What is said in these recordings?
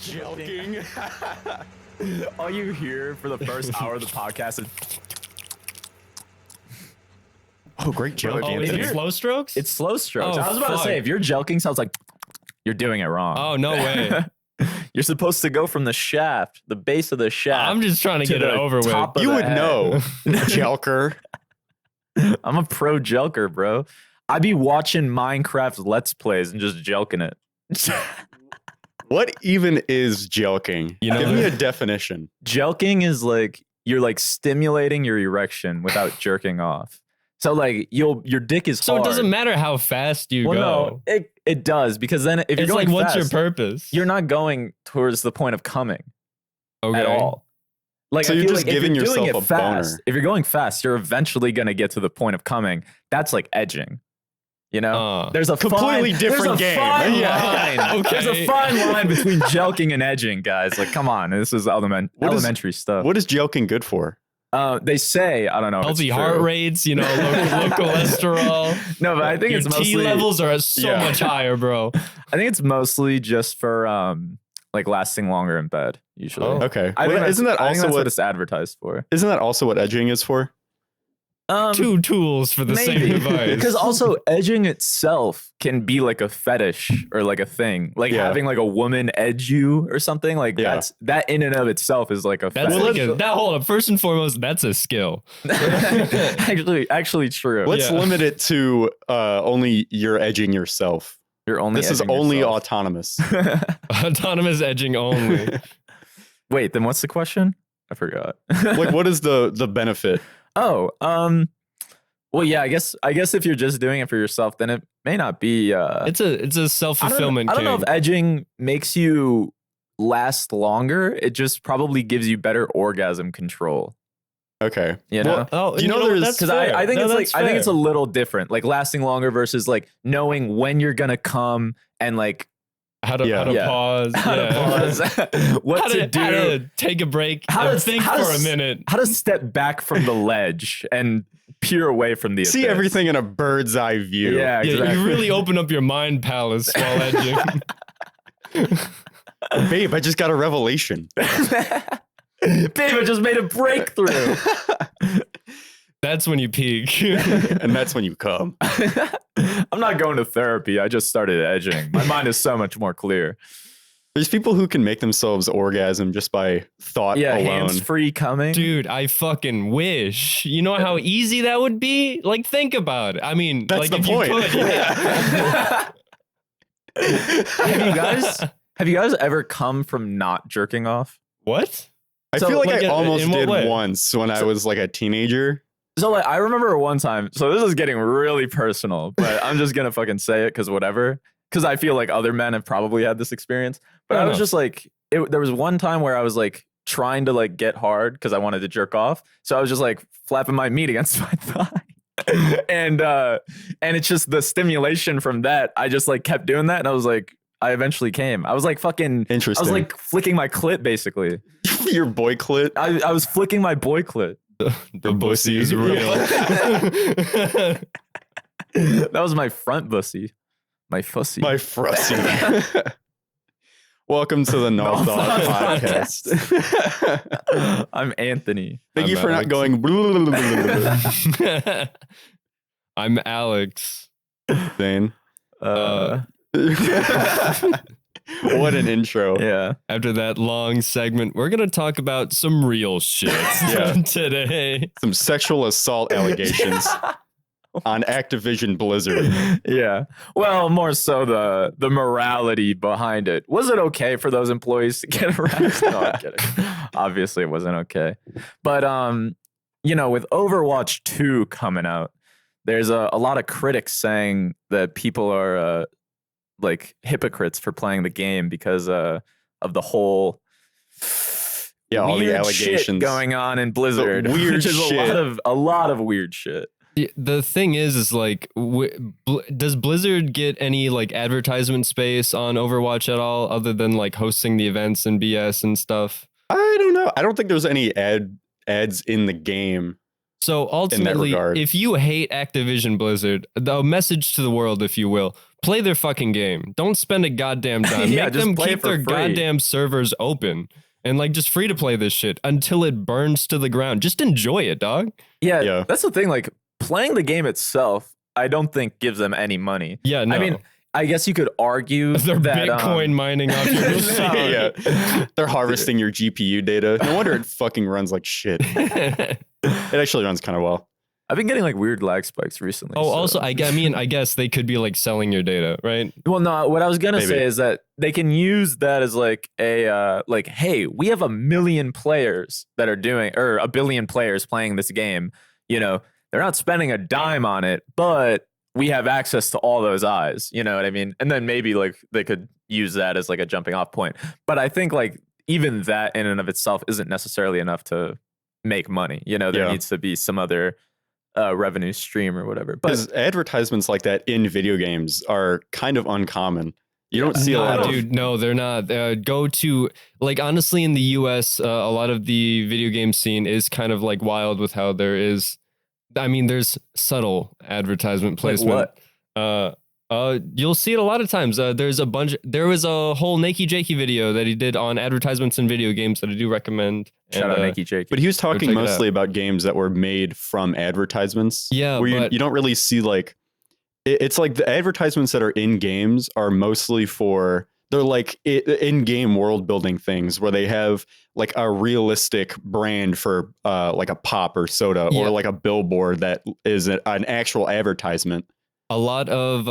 Jelqing. All you hear for the first hour of the podcast is... Oh, great joke, Oh, is Anthony. it slow strokes? It's slow strokes. Oh, I was about to say, if your jelqing sounds like... You're doing it wrong. Oh, no way. You're supposed to go from the shaft, the base of the shaft. I'm just trying to get it over with. You would know, Jelker. I'm a pro jelker, bro. I be watching Minecraft Let's Plays and just jelking it. What even is jelking? You know, give me a definition. Jelking is like you're like stimulating your erection without jerking off. So like your dick is So hard. it doesn't matter how fast you go. No, it does, because then if you're It's going like, what's your fast, purpose? you're not going towards the point of coming okay. at all. Like, So I you're feel just like if giving you're doing yourself it a fast, boner. if you're going fast, you're eventually gonna get to the point of coming. That's like edging. You know, there's a completely different there's a game. Fine Yeah. line. Okay. There's a fine line between jelking and edging, guys. Like, come on, this is elementary stuff. What is jelking good for? They say, I don't know. if it's Healthy true. heart rates, you know, low cholesterol. No, but I think Your it's T mostly levels are so much higher, bro. I think it's mostly just for like lasting longer in bed. Usually, Oh. Okay. I think Well, isn't that I think also that's what what it's advertised for? isn't that also what edging is for? Two tools for the same device. Because also edging itself can be like a fetish or like a thing, like Yeah. having like a woman edge you or something. Like Yeah. that in and of itself is like a That's fetish. like hold up. First and foremost, that's a skill. actually true. Let's Yeah. limit it to only you're edging yourself. You're only This is edging only yourself. autonomous. Autonomous edging only. Wait, then what's the question? I forgot. Like, what is the benefit? Oh, well, yeah, I guess if you're just doing it for yourself, then it may not be. It's a self-fulfillment. I don't know if edging makes you last longer. It just probably gives you better orgasm control. Okay. You know, Oh, you know there's- that's because fair. I think No, it's like that's I think it's a fair. little different, like lasting longer versus like knowing when you're gonna come and like how to Yeah. pause. how yeah. to pause, what how to do, how to take a break, How to- think how to for a s- minute. how to step back from the ledge and peer away from the See abyss. everything in a bird's eye view. Yeah, Yeah, exactly. you really open up your mind palace while edging. Babe, I just got a revelation. Babe, I just made a breakthrough. That's when you peak. And that's when you come. I'm not going to therapy. I just started edging. My mind is so much more clear. There's people who can make themselves orgasm just by thought Yeah, alone. hands-free coming. Dude, I fucking wish. You know how easy that would be? Like, think about it. I mean, That's like the if point. you could, yeah. Have you guys ever come from not jerking off? What? I So, feel like like, I almost in what did way? once when I was like a teenager. So like I remember one time, so this is getting really personal, but I'm just gonna fucking say it because whatever. Because I feel like other men have probably had this experience. But Fair I was enough. just like, there was one time where I was like trying to like get hard because I wanted to jerk off. So I was just like flapping my meat against my thigh. and it's just the stimulation from that. I just like kept doing that, and I was like, I eventually came. I was like fucking I Interesting. was like flicking my clit basically. Your boy clit. I was flicking my boy clit. The pussy is real. That was my front bussy. My fussy. My frussy. Welcome to the No No Thought Thought Podcast. I'm Anthony. Thank I'm you for not Alex. going. Blah, blah, blah, blah, blah. I'm Alex. Zane. Uh, What an intro. yeah. After that long segment, we're going to talk about some real shit Yeah. today. Some sexual assault allegations on Activision Blizzard. Yeah. Well, more so the morality behind it. Was it okay for those employees to get harassed? No, I'm kidding. Obviously, it wasn't okay. But you know, with Overwatch 2 coming out, there's a lot of critics saying that people are like hypocrites for playing the game because of the whole Yeah, all the weird shit allegations. going on in Blizzard. weird which is shit. a lot of weird shit. The thing is like, does Blizzard get any like advertisement space on Overwatch at all, other than like hosting the events and BS and stuff? I don't know. I don't think there's any ads in the game. So ultimately, regard. if you hate Activision Blizzard, the message to the world, if you will, play their fucking game. Don't spend a goddamn dime. Yeah, Make just them play keep it for their free. goddamn servers open and like just free to play this shit until it burns to the ground. Just enjoy it, dog. Yeah, Yeah. that's the thing. Like playing the game itself, I don't think gives them any money. Yeah, no. I mean, I guess you could argue they're that Bitcoin mining off your machine. Yeah. They're harvesting your GPU data. No wonder it fucking runs like shit. It actually runs kind of well. I've been getting like weird lag spikes recently. Oh, so- also, I mean, I guess they could be like selling your data, right? Well, no, what I was gonna Maybe. say is that they can use that as like a like, hey, we have 1 million players that are doing, or 1 billion players playing this game. You know, they're not spending a dime on it, but we have access to all those eyes. You know what I mean? And then maybe like they could use that as like a jumping off point. But I think like even that in and of itself isn't necessarily enough to make money. You know, there Yeah. needs to be some other revenue stream or whatever. But Because advertisements like that in video games are kind of uncommon. You don't see a No, lot of. dude, no, they're not. Go to like honestly in the U.S., a lot of the video game scene is kind of like wild with how there is. I mean, there's subtle advertisement like placement. what? You'll see it a lot of times. There was a whole Nakey Jakey video that he did on advertisements in video games that I do recommend. Shout And, out Nike Jake. But he was check talking it mostly about games that were made from advertisements. Yeah, where but- you don't really see like it's like the advertisements that are in games are mostly for they're like in-game world building things where they have like a realistic brand for like a pop or soda Yeah. or like a billboard that is an actual advertisement. A lot of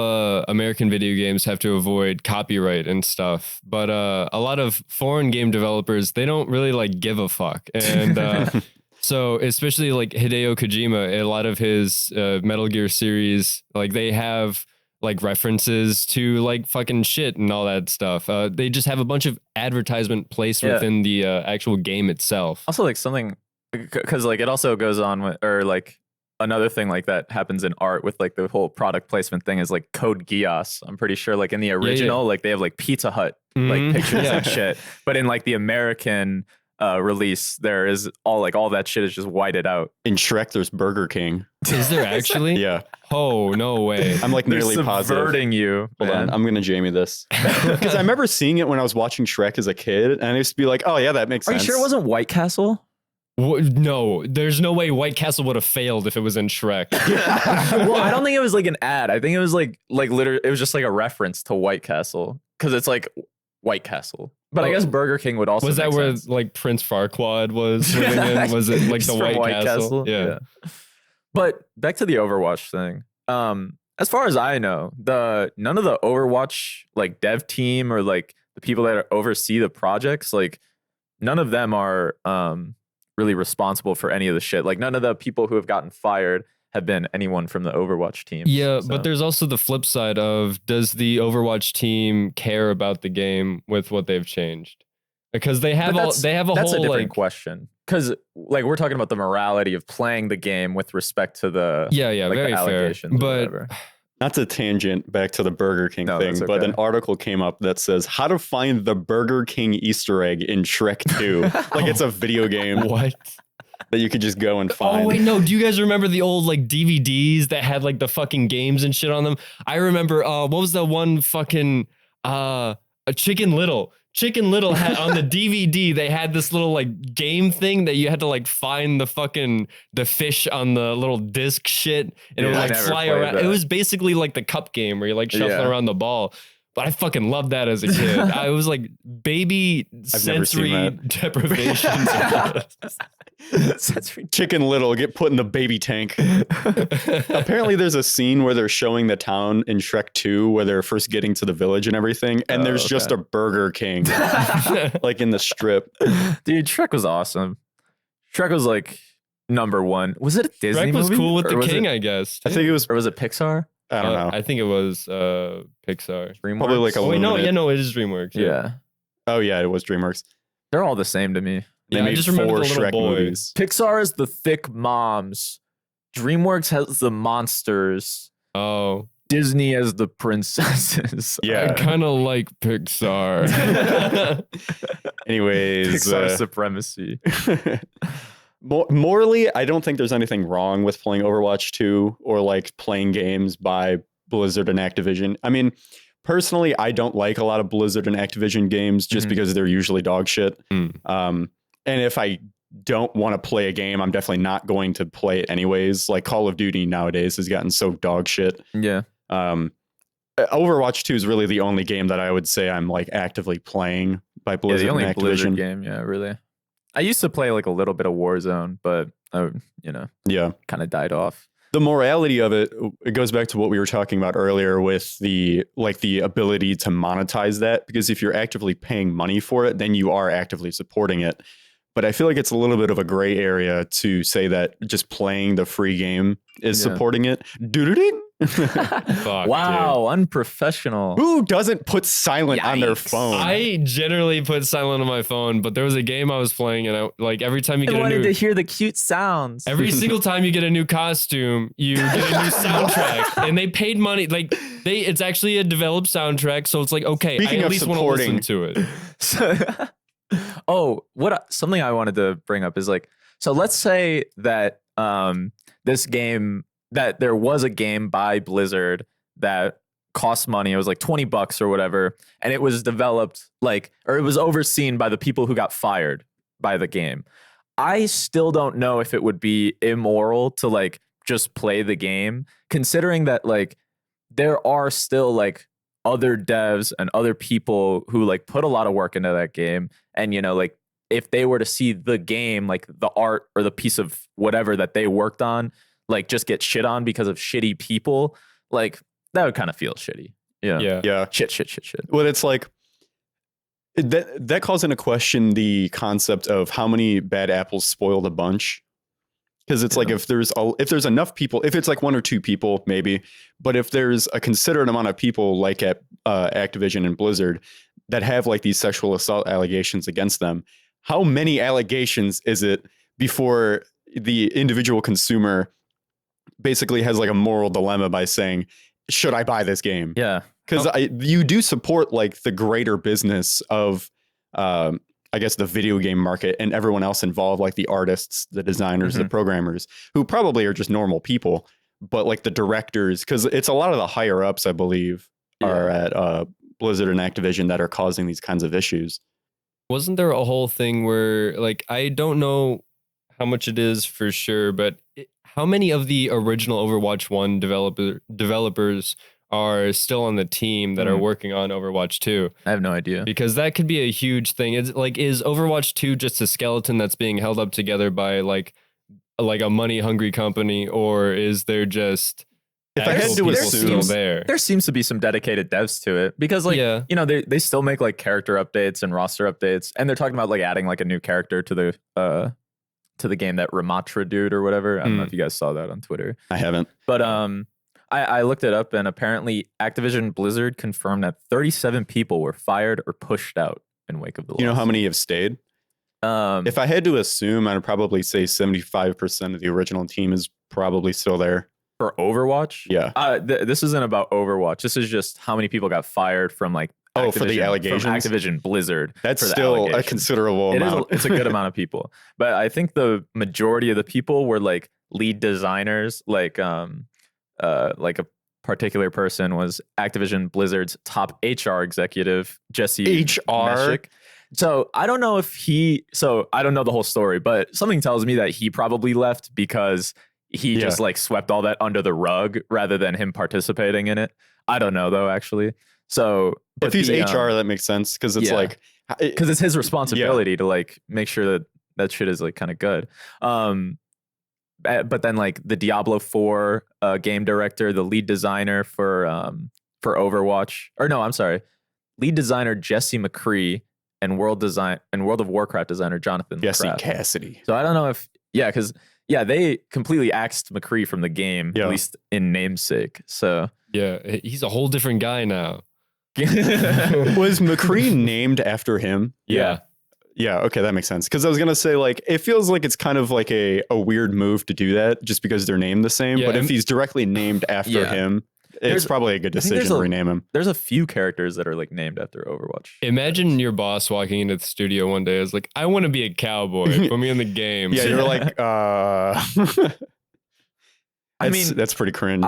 American video games have to avoid copyright and stuff, but a lot of foreign game developers, they don't really like give a fuck. And so especially like Hideo Kojima, a lot of his Metal Gear series, like they have like references to like fucking shit and all that stuff. They just have a bunch of advertisement placed Yeah. within the actual game itself. Also, like something, because like it also goes on with, or like another thing like that happens in art with like the whole product placement thing is like Code Geass. I'm pretty sure like in the original, like they have like Pizza Hut like Mhm. pictures Yeah. and shit, but in like the American release, there is all that shit is just whited out. In Shrek, there's Burger King. Is there actually? Yeah, Oh, no way. I'm like They're nearly positive. subverting you. Hold man. on, I'm gonna Jamie this because I remember seeing it when I was watching Shrek as a kid, and I used to be like, "Oh yeah, that makes Are you sense." sure it wasn't White Castle? No, there's no way White Castle would have failed if it was in Shrek. Well, I don't think it was like an ad. I think it was like literally, it was just like a reference to White Castle because it's like White Castle. But I Oh. guess Burger King would also. Was that make where sense. like Prince Farquaad was living in? Was it like Just the from White Castle? Yeah. But back to the Overwatch thing. As far as I know, none of the Overwatch like dev team or like the people that oversee the projects, like none of them are really responsible for any of the shit. Like none of the people who have gotten fired have been anyone from the Overwatch team. Yeah, So- but there's also the flip side of does the Overwatch team care about the game with what they've changed? Because they have But all they have a that's whole a different like question. Because like we're talking about the morality of playing the game with respect to the yeah, like, very the fair. allegations or But whatever. Not to tangent back to the Burger King No, thing, that's but okay. an article came up that says how to find the Burger King Easter egg in Shrek 2. Like it's a video game what? that you could just go and find. Oh wait, no. Do you guys remember the old like DVDs that had like the fucking games and shit on them? I remember what was the one fucking a Chicken Little. Chicken Little had on the DVD, they had this little like game thing that you had to like find the fish on the little disc shit and it would Yeah, I like never fly played around. that. It was basically like the cup game where you're like shuffling Yeah. around the ball. But I fucking loved that as a kid. I was like baby never seen sensory that. deprivations. Chicken Little, get put in the baby tank. Apparently, there's a scene where they're showing the town in Shrek 2 where they're first getting to the village and everything, and Oh, there's just a okay. Burger King like in the strip. Dude, Shrek was awesome. Shrek was like number one. Was it a Disney Shrek was movie? cool with Or the was king, it- I guess. I think it was. or was it Pixar? I don't know. I think it was Pixar. DreamWorks? Probably like a Oh, wait, no, Illuminate. yeah, no, it is DreamWorks. Yeah. Oh yeah, it was DreamWorks. They're all the same to me. They Yeah, I made just remember 4 the little Shrek boy. movies. Pixar is the thick moms. DreamWorks has the monsters. Oh, Disney has the princesses. Yeah. I kind of like Pixar. Anyways, Pixar supremacy. Morally, I don't think there's anything wrong with playing Overwatch 2 or like playing games by Blizzard and Activision. I mean, personally, I don't like a lot of Blizzard and Activision games just because they're usually dog shit. And if I don't want to play a game, I'm definitely not going to play it anyways. Like Call of Duty nowadays has gotten so dog shit. Yeah. Overwatch 2 is really the only game that I would say I'm like actively playing by Blizzard the only and Activision. Blizzard game, yeah, really. I used to play like a little bit of Warzone, but kind of died off. The morality of it goes back to what we were talking about earlier with the ability to monetize that, because if you're actively paying money for it, then you are actively supporting it. But I feel like it's a little bit of a gray area to say that just playing the free game is supporting it. Fuck, wow, dude. Unprofessional. Who doesn't put silent on their phone? I generally put silent on my phone, but there was a game I was playing, and I like every time you get wanted to hear the cute sounds. Every single time you get a new costume, you get a new soundtrack, and they paid money. Like it's actually a developed soundtrack, so it's like okay, I at least want to listen to it. Something I wanted to bring up is like, so let's say that this game, that there was a game by Blizzard that cost money. It was like $20 or whatever, and it was developed or it was overseen by the people who got fired by the game. I still don't know if it would be immoral to like just play the game, considering that like there are still like other devs and other people who like put a lot of work into that game. And, like if they were to see the game, like the art or the piece of whatever that they worked on, like just get shit on because of shitty people, like that would kind of feel shitty. Yeah. Shit. Well, it's like that calls into question the concept of how many bad apples spoil the bunch. Because it's like if there's enough people, if it's like one or two people, maybe, but if there's a considerate amount of people like at Activision and Blizzard that have like these sexual assault allegations against them, how many allegations is it before the individual consumer basically has like a moral dilemma by saying, should I buy this game? Yeah. Because you do support like the greater business of I guess the video game market and everyone else involved, like the artists, the designers, the programmers, who probably are just normal people, but like the directors, because it's a lot of the higher ups, I believe, are at Blizzard and Activision that are causing these kinds of issues. Wasn't there a whole thing where, like, I don't know how much it is for sure, but how many of the original Overwatch 1 developers are still on the team that are working on Overwatch 2? I have no idea. Because that could be a huge thing. It's like, is Overwatch 2 just a skeleton that's being held up together by like a money hungry company, or is there just if I had to assume there seems to be some dedicated devs to it, because like they still make like character updates and roster updates, and they're talking about like adding like a new character to the game, that Ramatra dude or whatever. I don't know if you guys saw that on Twitter. I haven't. But I looked it up, and apparently Activision Blizzard confirmed that 37 people were fired or pushed out in wake of the loss. You know how many have stayed? If I had to assume, I'd probably say 75% of the original team is probably still there. For Overwatch? Yeah. This isn't about Overwatch. This is just how many people got fired from like Activision, for the allegations? From Activision Blizzard. That's still a considerable amount. It's a good amount of people. But I think the majority of the people were like lead designers, like a particular person was Activision Blizzard's top HR executive, Jesse Meshik. So I don't know I don't know the whole story, but something tells me that he probably left because he just like swept all that under the rug rather than him participating in it. I don't know though, actually. So if he's HR, that makes sense, because it's because it's his responsibility to like make sure that shit is like kind of good. But then like the Diablo 4 game director, the lead designer for Overwatch, or no, I'm sorry, lead designer Jesse McCree, and World of Warcraft designer Jonathan Jesse Kraft. Cassidy. So I don't know if because they completely axed McCree from the game, at least in namesake. So yeah, he's a whole different guy now. Was McCree named after him? Yeah. Yeah, okay, that makes sense. Because I was going to say, like, it feels like it's kind of like a weird move to do that just because they're named the same. Yeah, but if he's directly named after him, it's probably a good decision to rename him. There's a few characters that are like named after Overwatch. Imagine your boss walking into the studio one day is like, I want to be a cowboy. Put me in the game. Yeah, you're like, that's pretty cringe.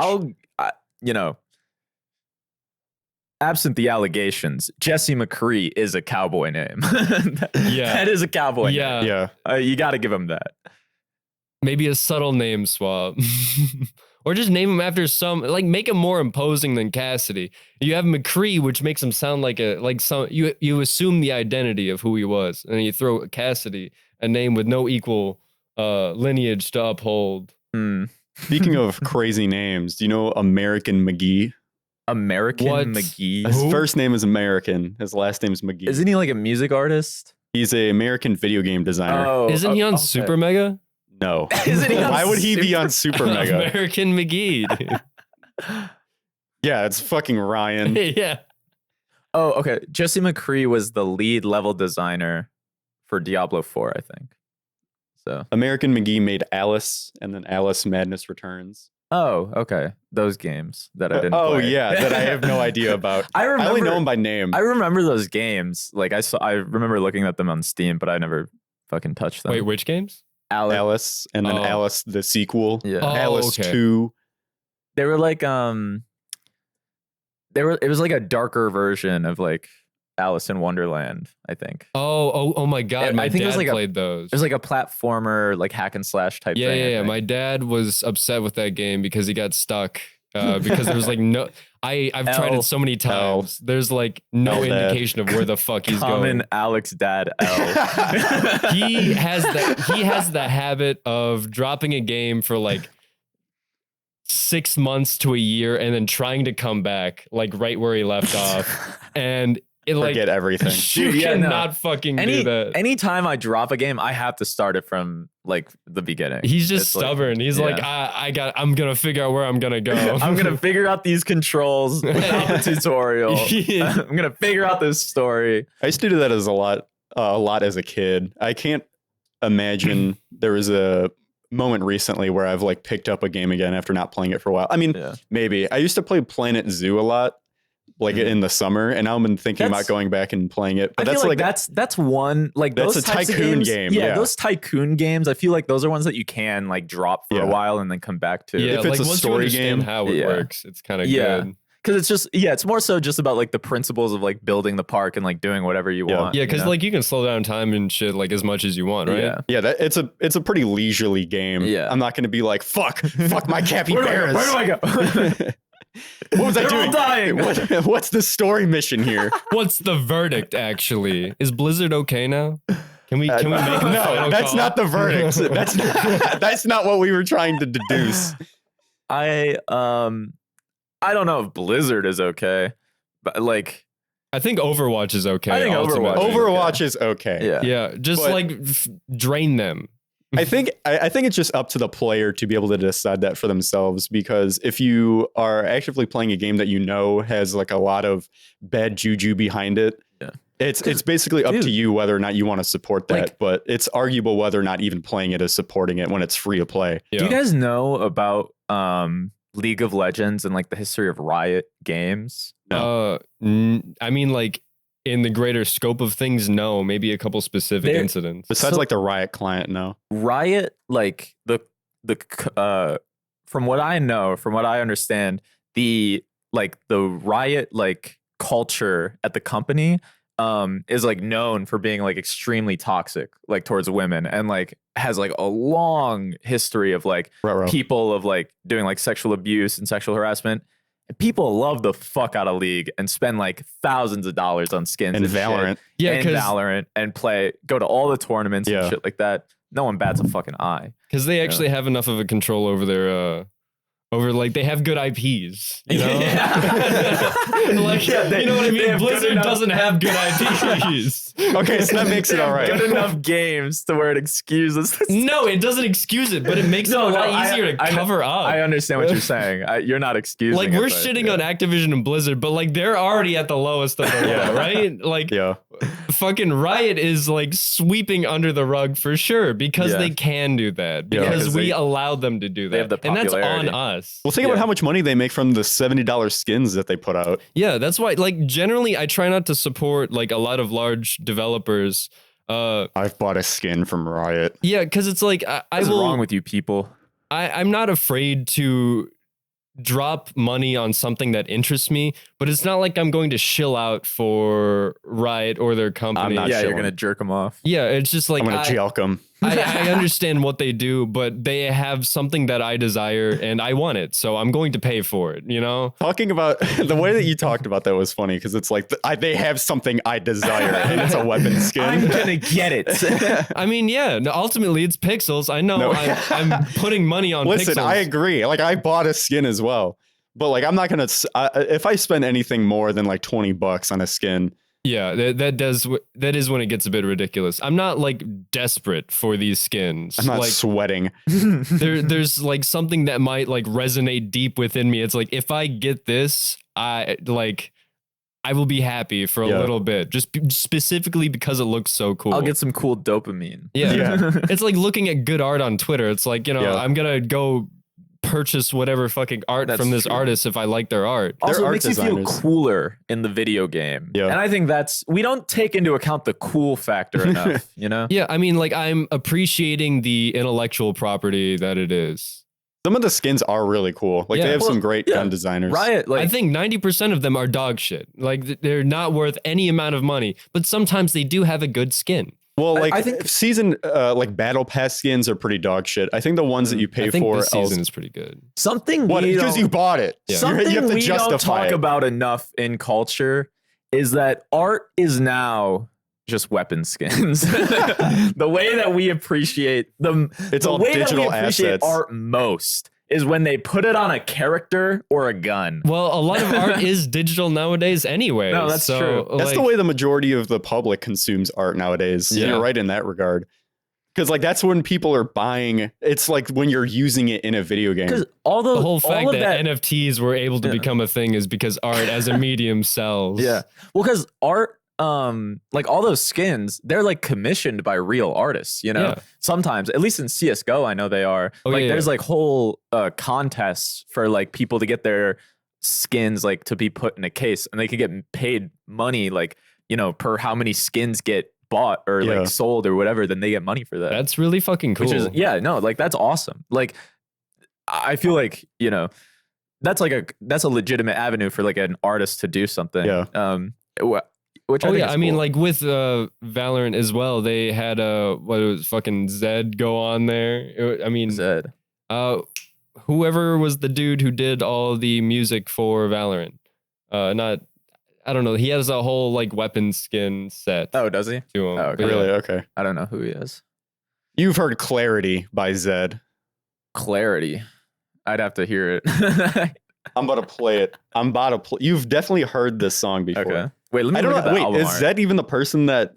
Absent the allegations, Jesse McCree is a cowboy name. Yeah. That is a cowboy name. Yeah. You got to give him that. Maybe a subtle name swap. Or just name him after make him more imposing than Cassidy. You have McCree, which makes him sound like you assume the identity of who he was. And then you throw Cassidy, a name with no equal lineage to uphold. Speaking of crazy names, do you know American McGee? American McGee? His first name is American. His last name is McGee. Isn't he like a music artist? He's an American video game designer. Oh, Isn't he on Super Mega? No. Isn't he on Why would he be on Super Mega? American McGee. Dude. Yeah, it's fucking Ryan. Yeah. Oh, okay. Jesse McCree was the lead level designer for Diablo 4, I think. So American McGee made Alice and then Alice Madness Returns. Oh, okay. Those games that I didn't Oh, play. yeah, that I have no idea about. I only know them by name. I remember those games. Like I remember looking at them on Steam, but I never fucking touched them. Wait, which games? Alice and then Alice the sequel. Yeah. Alice 2. They were like it was like a darker version of like Alice in Wonderland, I think. Oh my God. My dad played those. It was like a platformer, like hack and slash type thing. Yeah. My dad was upset with that game because he got stuck. Because there was like no, I've tried it so many times. There's like no indication of where the fuck he's going. Common Alex dad L. He has the habit of dropping a game for like 6 months to a year and then trying to come back like right where he left off. And it forget everything. You cannot fucking do that. Anytime I drop a game, I have to start it from like the beginning. He's just stubborn. He's like, I'm gonna figure out where I'm gonna go. I'm gonna figure out these controls without the tutorial. I'm gonna figure out this story. I used to do that as a lot as a kid. I can't imagine there was a moment recently where I've like picked up a game again after not playing it for a while. I mean, maybe I used to play Planet Zoo a lot. Like in the summer, and now I've been thinking about going back and playing it. But that's like that's one like that's those a tycoon game. Yeah, those tycoon games. I feel like those are ones that you can like drop for a while and then come back to. Yeah, if it's like, a story game, how it works, it's kind of good. Because it's just it's more so just about like the principles of like building the park and like doing whatever you want. Yeah, because like you can slow down time and shit like as much as you want, right? Yeah. It's a pretty leisurely game. Yeah, I'm not going to be like fuck my capybaras. Where do I go? What was I doing? All dying. What's the story mission here? What's the verdict actually? Is Blizzard okay now? Can we make no? That's not the verdict. That's not what we were trying to deduce. I don't know if Blizzard is okay, but like I think Overwatch is okay. I think Overwatch is okay. Yeah, just drain them. I think it's just up to the player to be able to decide that for themselves, because if you are actively playing a game that you know has like a lot of bad juju behind it, it's basically up to you whether or not you want to support that. Like, but it's arguable whether or not even playing it is supporting it when it's free to play. Yeah. Do you guys know about League of Legends and like the history of Riot games? No. I mean, like in the greater scope of things, no. Maybe a couple specific incidents. Besides like the Riot client, no. Riot, like the from what I know, from what I understand, the Riot like culture at the company is like known for being like extremely toxic like towards women, and like has like a long history of like people of like doing like sexual abuse and sexual harassment. And people love the fuck out of League and spend like thousands of dollars on skins and Valorant. And Valorant, and go to all the tournaments and shit like that. No one bats a fucking eye. Because they actually have enough of a control over their like they have good IPs, you know? You know what I mean? Blizzard doesn't have good IPs. Okay, so that makes it all right. Good enough games to where it excuses. No, it doesn't excuse it, but it makes it a lot easier to cover up. I understand what you're saying. You're not excusing like we're shitting on Activision and Blizzard, but like they're already at the lowest of the low, right? Like fucking Riot is like sweeping under the rug for sure because they can do that because we allowed them to do that. They have the and that's popularity. on us. Well, think about how much money they make from the $70 skins that they put out. Yeah, that's why, like, generally I try not to support like a lot of large developers. I've bought a skin from Riot. Yeah, because it's like What's wrong with you people? I'm not afraid to drop money on something that interests me, but it's not like I'm going to shill out for Riot or their company. I'm not You're shilling. gonna jerk them off. Yeah, it's just like I'm gonna jelk them. I understand what they do, but they have something that I desire and I want it, so I'm going to pay for it, you know? Talking about the way that you talked about that was funny because it's like they have something I desire and it's a weapon skin. I'm gonna get it. I mean, yeah, no, ultimately it's pixels. I know No. I'm putting money on Listen, pixels. I agree. Like I bought a skin as well, but like I'm not gonna. If I spend anything more than like $20 on a skin, Yeah, that is when it gets a bit ridiculous. I'm not like desperate for these skins. I'm not like sweating. there's like something that might like resonate deep within me. It's like if I get this, I will be happy for a little bit, just specifically because it looks so cool. I'll get some cool dopamine. Yeah. It's like looking at good art on Twitter. It's like, you know, I'm gonna go purchase whatever fucking art from this artist if I like their art. Also, it art makes you feel designers. cooler in the video game. Yeah. And I think we don't take into account the cool factor enough, you know? Yeah, I mean, like I'm appreciating the intellectual property that it is. Some of the skins are really cool. Like they have some great gun designers. Riot, like I think 90% of them are dog shit. Like they're not worth any amount of money, but sometimes they do have a good skin. Well, like I think season like battle pass skins are pretty dog shit. I think the ones that you pay I think for this season is pretty good. something because you bought it. Yeah. Something You have to we don't justify talk it. about enough in culture is that art is now just weapon skins. The way that we appreciate them, It's the all way that we digital appreciate assets. art most is when they put it on a character or a gun. Well, a lot of art is digital nowadays anyway. No, that's true. That's like, the way the majority of the public consumes art nowadays. Yeah. You're right in that regard. Because like that's when people are buying. It's like when you're using it in a video game. Because all the whole all fact of that NFTs were able to become a thing is because art as a medium sells. Yeah. Well, because art, like all those skins, they're like commissioned by real artists, you know? Yeah. Sometimes, at least in CSGO, I know they are. Oh, like yeah, there's yeah. like whole contests for like people to get their skins like to be put in a case and they can get paid money, like, you know, per how many skins get bought or like sold or whatever, then they get money for that. That's really fucking cool. Which is, like that's awesome. Like, I feel like, you know, that's a legitimate avenue for like an artist to do something. Yeah. Which I think is I mean, cool. like with Valorant as well, they had what it was fucking Zed go on there. I mean, Zed. Whoever was the dude who did all the music for Valorant. I don't know. He has a whole like weapon skin set. Oh, does he? To him. Oh, okay. But Really? yeah. Okay. I don't know who he is. You've heard Clarity by Zed. Clarity. I'd have to hear it. I'm about to play it. You've definitely heard this song before. Okay. Wait, let me I don't look know. at the Wait, album is art. Zed even the person that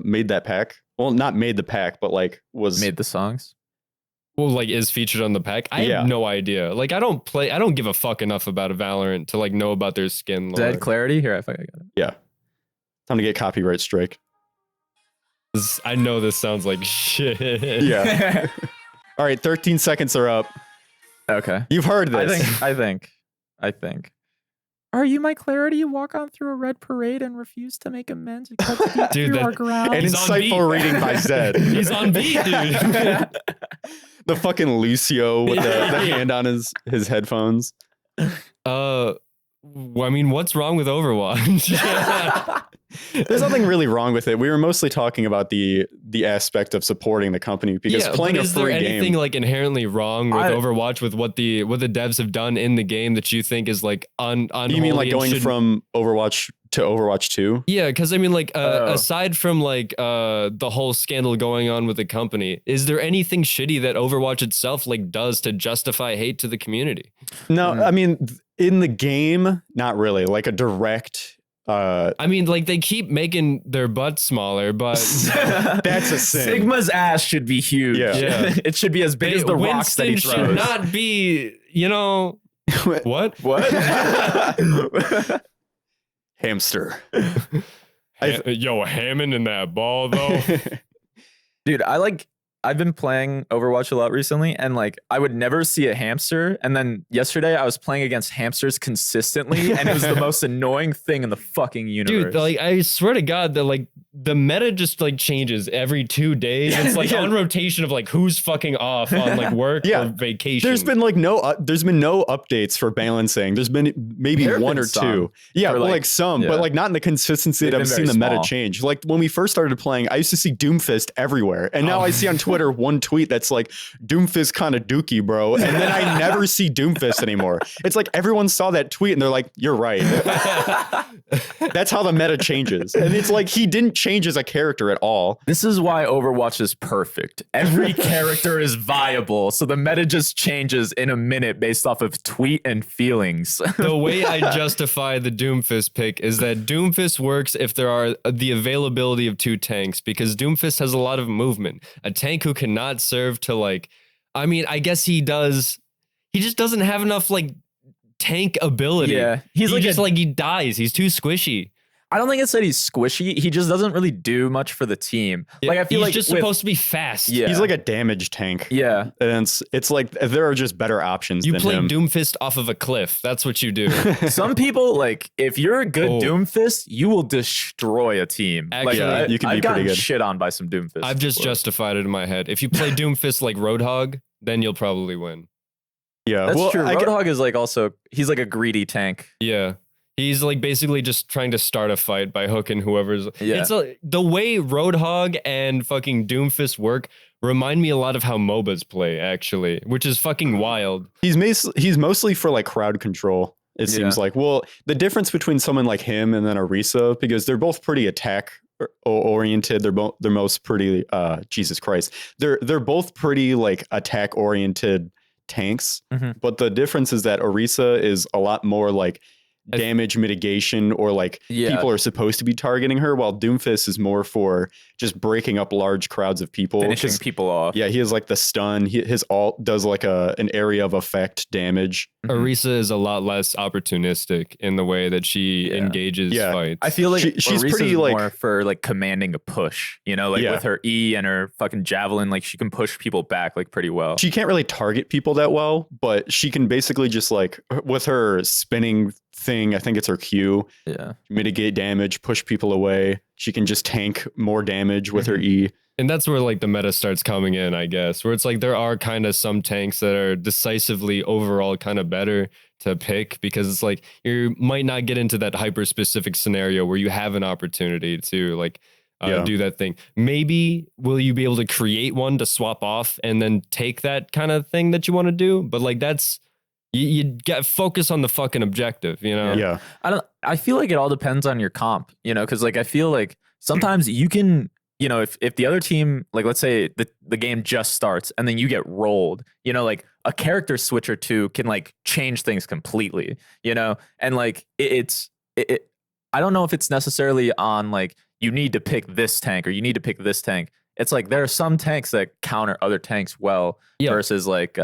made that pack? Well, not made the pack, but like was made the songs? Well, like is featured on the pack. I have no idea. Like I don't give a fuck enough about a Valorant to like know about their skin lore. Zed Clarity? Here, I think I got it. Yeah. Time to get copyright strike. I know this sounds like shit. Yeah. All right, 13 seconds are up. Okay. You've heard this. I think. Are you my clarity? Walk on through a red parade and refuse to make amends. Dude, through our ground. An He's on beat. insightful reading by Zed. He's on beat, dude. The fucking Lucio with the hand on his headphones. I mean, what's wrong with Overwatch? There's nothing really wrong with it. We were mostly talking about the aspect of supporting the company because playing but a is there free anything game. like inherently wrong with Overwatch with what the devs have done in the game that you think is like unholy? You mean like and going from Overwatch to Overwatch 2? Yeah, because I mean, like, aside from like the whole scandal going on with the company, is there anything shitty that Overwatch itself like does to justify hate to the community? No, I mean in the game, not really. Like a direct. I mean, like they keep making their butt smaller, but That's a sin. Sigma's ass should be huge. Yeah. It should be as big as the rocks that he Winston throws. should not be, you know, what? What? Hamster. Yo, Hammond in that ball though. Dude, I've been playing Overwatch a lot recently, and like I would never see a hamster. And then yesterday I was playing against hamsters consistently, and it was the most annoying thing in the fucking universe. Dude, like I swear to God that like the meta just like changes every 2 days. It's like on rotation of like who's fucking off on like work or vacation. There's been like there's been no updates for balancing. There's been maybe one or two. Yeah, or like some, but like not in the consistency that I've seen the meta change. Like when we first started playing, I used to see Doomfist everywhere. And now I see on Twitter one tweet that's like Doomfist kind of dookie, bro. And then I never see Doomfist anymore. It's like everyone saw that tweet and they're like, you're right. That's how the meta changes. And it's like he didn't change as a character at all. This is why Overwatch is perfect. Every character is viable, so the meta just changes in a minute based off of tweet and feelings. The way I justify the Doomfist pick is that Doomfist works if there are the availability of 2 tanks, because Doomfist has a lot of movement. A tank who cannot serve to like, I mean, I guess he does. He just doesn't have enough like tank ability. Yeah, he dies. He's too squishy. I don't think it's that he's squishy. He just doesn't really do much for the team. Yeah, like I feel he's like just supposed to be fast. Yeah. He's like a damage tank. Yeah. And it's like there are just better options You than play him. Doomfist off of a cliff. That's what you do. Some people, like, if you're a good Doomfist, you will destroy a team. Actually, like, you can be I've gotten pretty good. shit on by some Doomfist. I've just justified it in my head. If you play Doomfist like Roadhog, then you'll probably win. Yeah, that's true. Roadhog is like he's like a greedy tank. Yeah. He's like basically just trying to start a fight by hooking whoever's. Yeah. It's the way Roadhog and fucking Doomfist work remind me a lot of how MOBAs play, actually, which is fucking wild. He's mostly for like crowd control. It seems like. Well, the difference between someone like him and then Orisa, because they're both pretty attack oriented. They're most pretty. Jesus Christ, they're both pretty like attack oriented tanks. Mm-hmm. But the difference is that Orisa is a lot more like damage mitigation, or like people are supposed to be targeting her, while Doomfist is more for just breaking up large crowds of people, finishing people off. Yeah, he has like the stun. His ult does like an area of effect damage. Orisa is a lot less opportunistic in the way that she engages fights. I feel like she's Orisa's pretty like more for like commanding a push, you know, like with her E and her fucking javelin, like she can push people back like pretty well. She can't really target people that well, but she can basically just like with her spinning thing, I think it's her Q, mitigate damage, push people away. She can just tank more damage with her E. And that's where like the meta starts coming in, I guess, where it's like there are kind of some tanks that are decisively overall kind of better to pick, because it's like you might not get into that hyper specific scenario where you have an opportunity to like do that thing. Maybe will you be able to create one to swap off and then take that kind of thing that you want to do? But like that's you got focus on the fucking objective, you know? Yeah. I feel like it all depends on your comp, you know, because like I feel like sometimes you can, you know, if the other team, like let's say the game just starts and then you get rolled, you know, like a character switch or two can like change things completely, you know? And like it's I don't know if it's necessarily on like you need to pick this tank or you need to pick this tank. It's like there are some tanks that counter other tanks well versus like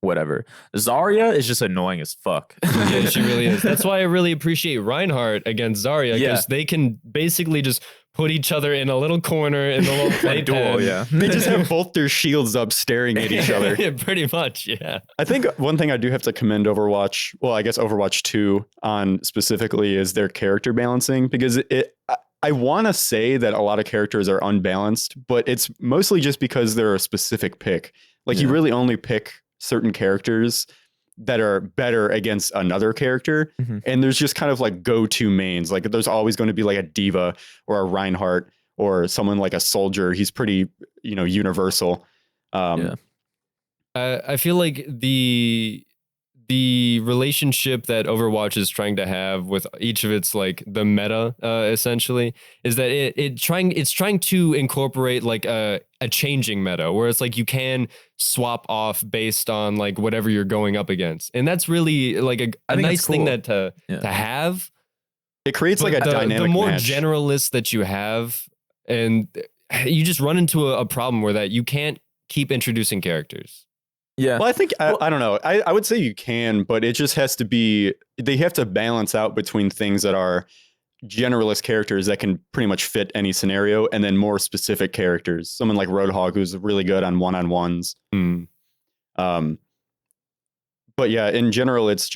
whatever. Zarya is just annoying as fuck. Yeah, she really is. That's why I really appreciate Reinhardt against Zarya, because they can basically just put each other in a little corner in the little play duel. Yeah, they just have both their shields up, staring at each other. Yeah, pretty much. Yeah. I think one thing I do have to commend Overwatch, well, I guess Overwatch 2 on specifically, is their character balancing, because I want to say that a lot of characters are unbalanced, but it's mostly just because they're a specific pick. Like you really only pick certain characters that are better against another character. Mm-hmm. And there's just kind of like go-to mains. Like there's always going to be like a diva or a Reinhardt or someone like a soldier. He's pretty, you know, universal. I feel like the relationship that Overwatch is trying to have with each of its like the meta essentially is that it's trying to incorporate like a changing meta where it's like you can swap off based on like whatever you're going up against, and that's really like a nice thing that to have. It creates like a dynamic. The more match. generalist that you have, and you just run into a problem where that you can't keep introducing characters. Yeah. Well, I think, I don't know. I would say you can, but it just has to be, they have to balance out between things that are generalist characters that can pretty much fit any scenario, and then more specific characters. Someone like Roadhog, who's really good on one-on-ones. But yeah, in general, it's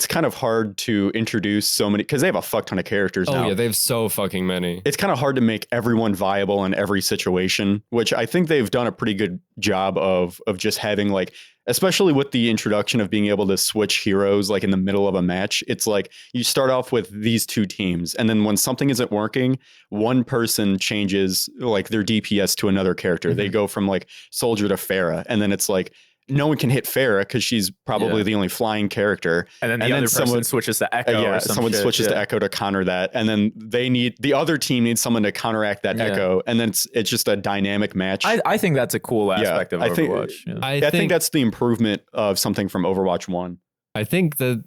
kind of hard to introduce so many, because they have a fuck ton of characters now. Oh yeah, they have so fucking many. It's kind of hard to make everyone viable in every situation, which I think they've done a pretty good job of just having, like, especially with the introduction of being able to switch heroes like in the middle of a match. It's like you start off with these two teams, and then when something isn't working, one person changes like their DPS to another character. They go from like Soldier to Pharah, and then it's like no one can hit Pharah because she's probably the only flying character. And then the other person switches to Echo. Someone switches to Echo to counter that. And then the other team needs someone to counteract that Echo. And then it's just a dynamic match. I think that's a cool aspect of Overwatch. I think that's the improvement of something from Overwatch 1. I think the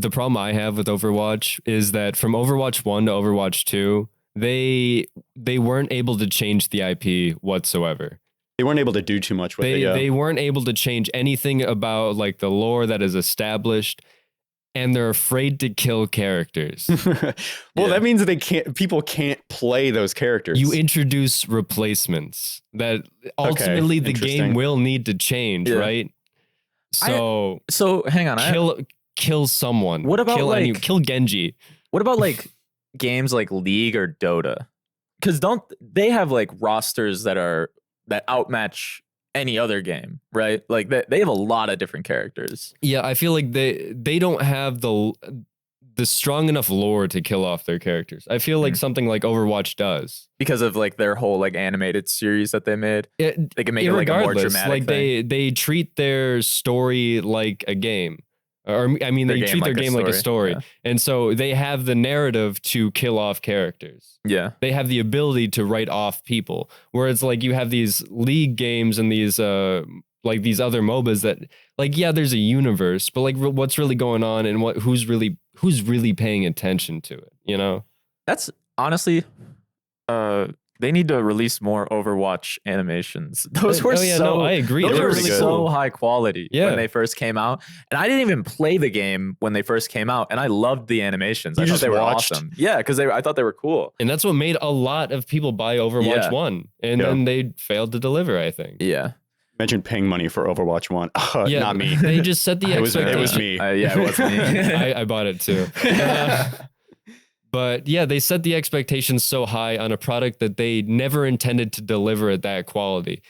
problem I have with Overwatch is that from Overwatch 1 to Overwatch 2, they weren't able to change the IP whatsoever. They weren't able to do too much with it. They weren't able to change anything about like the lore that is established, and they're afraid to kill characters. Well, that means that people can't play those characters. You introduce replacements that ultimately the game will need to change, right? So hang on. Kill someone. What about kill Genji? What about like games like League or Dota? Because don't they have like rosters that outmatch any other game, right? Like they have a lot of different characters. Yeah, I feel like they don't have the strong enough lore to kill off their characters. I feel like something like Overwatch does, because of like their whole like animated series that they made. They can make it like a more dramatic like thing. They treat their story like a game. Or I mean, they treat their game like a story. And so they have the narrative to kill off characters. Yeah. They have the ability to write off people. Whereas like you have these League games and these like these other MOBAs that like, yeah, there's a universe, but like what's really going on and who's really paying attention to it, you know? That's honestly they need to release more Overwatch animations. Those were I agree. Those were really so high quality when they first came out. And I didn't even play the game when they first came out, and I loved the animations. I thought they were awesome. Yeah, because I thought they were cool. And that's what made a lot of people buy Overwatch 1. And then they failed to deliver, I think. Yeah. Imagine paying money for Overwatch 1. Not me. They just set the expectation. It was me. It was me. I bought it too. But yeah, they set the expectations so high on a product that they never intended to deliver at that quality.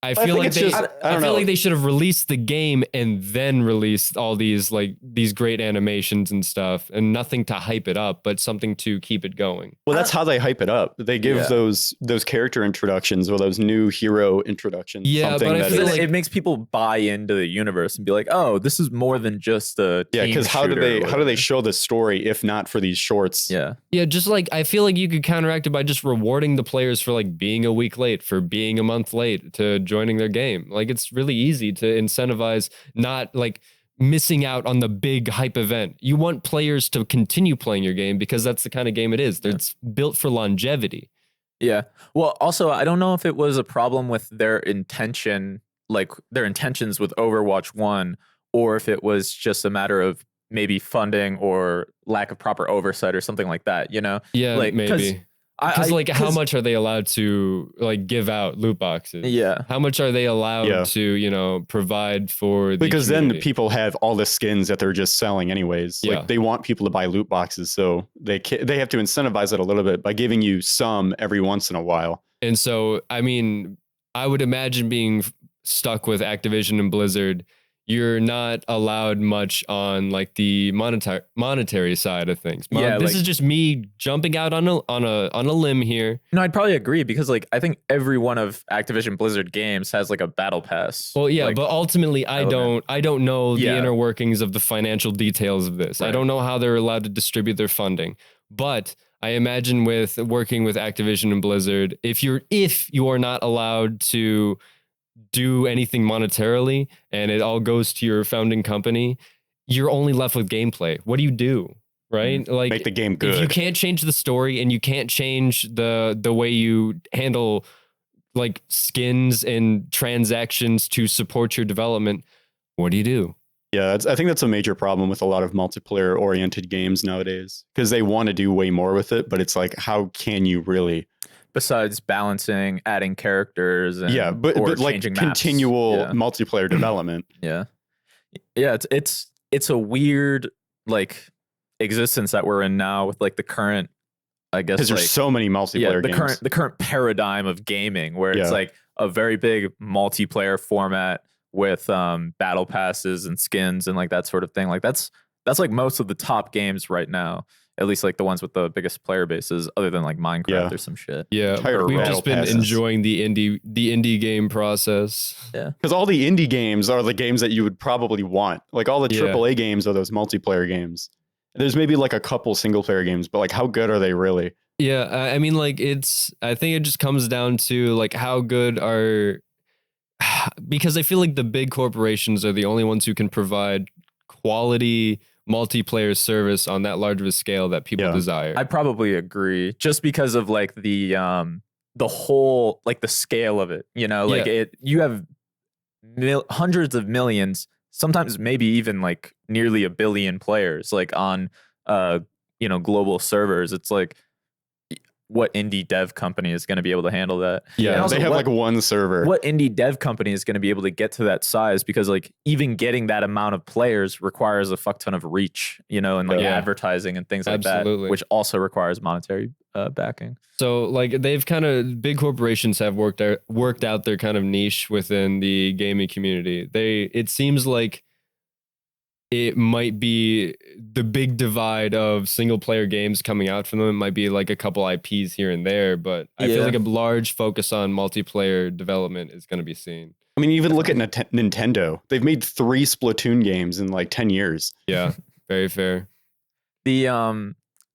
I feel like they should have released the game and then released all these great animations and stuff, and nothing to hype it up, but something to keep it going. Well, that's how they hype it up. They give those character introductions or those new hero introductions. Yeah, but I feel like it makes people buy into the universe and be like, oh, this is more than just a team because how do they show the story if not for these shorts? Yeah, just like I feel like you could counteract it by just rewarding the players for like being a week late, for being a month late to joining their game. Like it's really easy to incentivize not like missing out on the big hype event. You want players to continue playing your game because that's the kind of game it is. It's built for longevity. Yeah. Well, also, I don't know if it was a problem with their intention, like their intentions with Overwatch 1, or if it was just a matter of maybe funding or lack of proper oversight or something like that, you know? Yeah, like, maybe. Because how much are they allowed to like give out loot boxes? Yeah. How much are they allowed to, provide for the Because community? then people have all the skins that they're just selling anyways. Yeah. Like they want people to buy loot boxes, so they have to incentivize it a little bit by giving you some every once in a while. And so, I mean, I would imagine being stuck with Activision and Blizzard, you're not allowed much on like the monetary side of things. This is just me jumping out on a limb here. No, I'd probably agree because like I think every one of Activision Blizzard games has like a battle pass. Well, yeah, like, but ultimately I don't know the inner workings of the financial details of this. Right. I don't know how they're allowed to distribute their funding. But I imagine with working with Activision and Blizzard, if you are not allowed to do anything monetarily and it all goes to your founding company, you're only left with gameplay. What do you do? Right? Like make the game good. If you can't change the story and you can't change the way you handle like skins and transactions to support your development, what do you do? Yeah, I think that's a major problem with a lot of multiplayer oriented games nowadays, because they want to do way more with it, but it's like, how can you really? Besides balancing, adding characters, and, Yeah, but like changing maps. continual Yeah. multiplayer development. Yeah. It's a weird like existence that we're in now with like the current, I guess, Because like, there's so many multiplayer games. the current paradigm of gaming, where it's Yeah. like a very big multiplayer format with battle passes and skins and like that sort of thing. Like that's like most of the top games right now, at least like the ones with the biggest player bases, other than like Minecraft Yeah. or some shit. Yeah, Tired of we've battle just been passes. enjoying the indie game process. Yeah. Because all the indie games are the games that you would probably want. Like all the Yeah. AAA games are those multiplayer games. There's maybe like a couple single player games, but like how good are they really? Yeah, I mean, like I think it just comes down to like how good are, because I feel like the big corporations are the only ones who can provide quality multiplayer service on that large of a scale that people Yeah. desire. I probably agree, just because of like the whole like the scale of it. You know, like Yeah. you have hundreds of millions, sometimes maybe even like nearly a billion players, like on global servers. It's like, what indie dev company is going to be able to handle that? And Yeah, also, they have what- like one server. What indie dev company is going to be able to get to that size? Because like even getting that amount of players requires a fuck ton of reach, and like Yeah. advertising and things like Absolutely. that, which also requires monetary backing. So like they've kind of, big corporations have worked out their kind of niche within the gaming community. It seems like it might be the big divide of single player games coming out from them. It might be like a couple IPs here and there, but I feel Yeah. like a large focus on multiplayer development is going to be seen. I mean, even look at Nintendo. They've made 3 Splatoon games in like 10 years. Yeah, very fair. The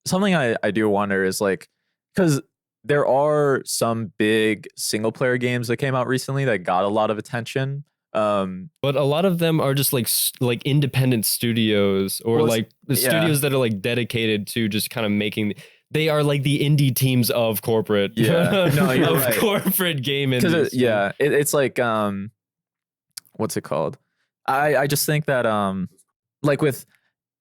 something I do wonder is like, because there are some big single player games that came out recently that got a lot of attention. But a lot of them are just like independent studios, or Well, like the yeah. studios that are like dedicated to just kind of making. They are like the indie teams of corporate. Yeah. No, you're of right. corporate game Because industry. it's like what's it called? I just think that like with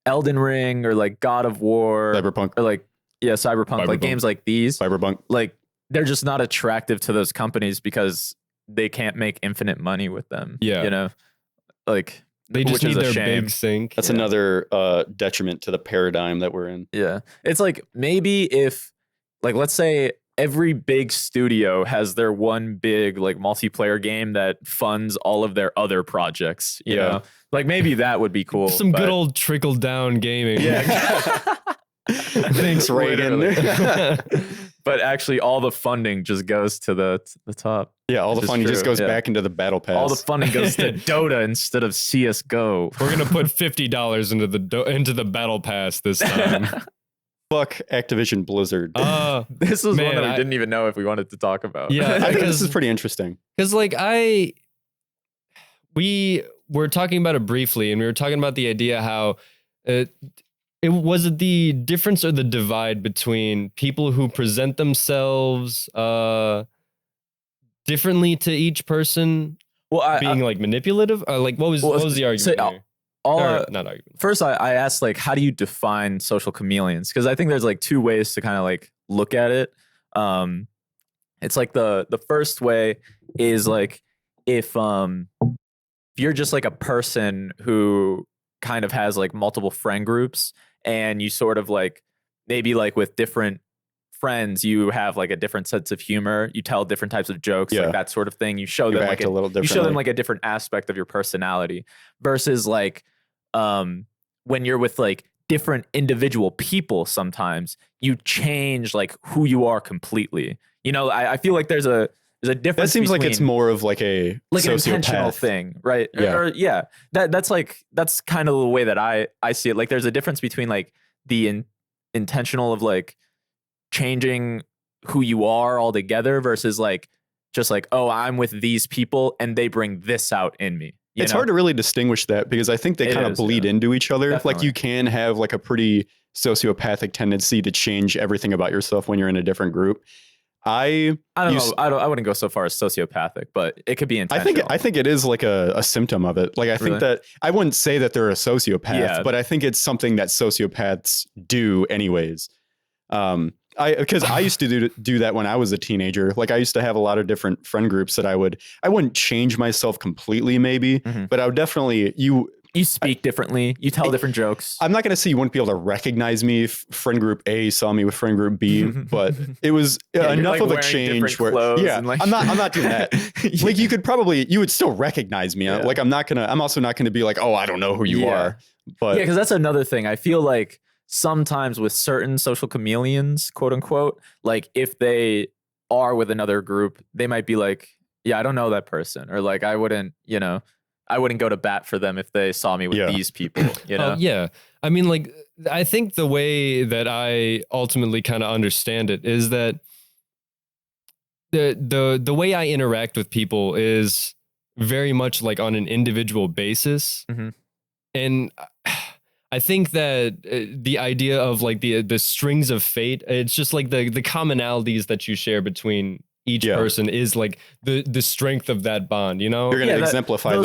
Elden Ring or like God of War Cyberpunk. or like Cyberpunk, like Cyberpunk. games like these, Cyberpunk. like they're just not attractive to those companies because they can't make infinite money with them. Yeah. Like They just which is need a their shame. big sink. That's Yeah. another detriment to the paradigm that we're in. Yeah. It's like maybe if like let's say every big studio has their one big like multiplayer game that funds all of their other projects, you Yeah. know? Like maybe that would be cool. Some good but- old trickle down gaming. Yeah. Thanks, Reagan. Literally. But actually all the funding just goes to the top. Yeah, all the Which is funding just true, goes yeah. back into the battle pass. All the funding goes to Dota instead of CS:GO. We're gonna put $50 into the battle pass this time. Fuck Activision Blizzard. This was Man, one that we I- didn't even know if we wanted to talk about. Yeah. I think this because- is pretty interesting. Because like we were talking about it briefly, and we were talking about the idea how it was the difference or the divide between people who present themselves differently to each person Well, being like manipulative, or like what was the argument? so, there? Or, not argument. First, I asked like, how do you define social chameleons? Because I think there's like two ways to kind of like look at it. It's like the first way is like if you're just like a person who kind of has like multiple friend groups, and you sort of like maybe like with different friends you have like a different sense of humor, you tell different types of jokes, Yeah. like that sort of thing. You show You them act like a little you show them differently. like a different aspect of your personality, versus like when you're with like different individual people, sometimes you change like who you are completely. I feel like there's a difference. That seems like it's between, more of like a like an sociopath intentional thing, right? Yeah. That's kind of the way that I see it. Like there's a difference between like the intentional of like changing who you are altogether versus like just like, oh, I'm with these people and they bring this out in me. It's hard to really distinguish that because I think they It kind of is, bleed yeah. into each other. Like Definitely. you can have like a pretty sociopathic tendency to change everything about yourself when you're in a different group. I don't used- know. I wouldn't go so far as sociopathic, but it could be intentional. I think it is like a symptom of it. Like I think Really? that I wouldn't say that they're a sociopath, Yeah. but I think it's something that sociopaths do anyways. Because I used to do that when I was a teenager. Like I used to have a lot of different friend groups that I wouldn't change myself completely maybe, but I would definitely You speak differently. You tell different jokes. I'm not going to say you wouldn't be able to recognize me if friend group A saw me with friend group B, but it was enough like of a wearing change different where, clothes yeah, and like- I'm not doing that. Like you would still recognize me. Yeah. Like I'm also not going to be like, oh, I don't know who you Yeah. are. But Yeah, because that's another thing. I feel like sometimes with certain social chameleons, quote unquote, like if they are with another group, they might be like, yeah, I don't know that person. Or like, I wouldn't go to bat for them if they saw me with these people, you know? Yeah. I mean, like, I think the way that I ultimately kind of understand it is that the way I interact with people is very much like on an individual basis. Mhm. And I think that the idea of like the strings of fate, it's just like the commonalities that you share between each person is like the strength of that bond, you know? you're going to exemplify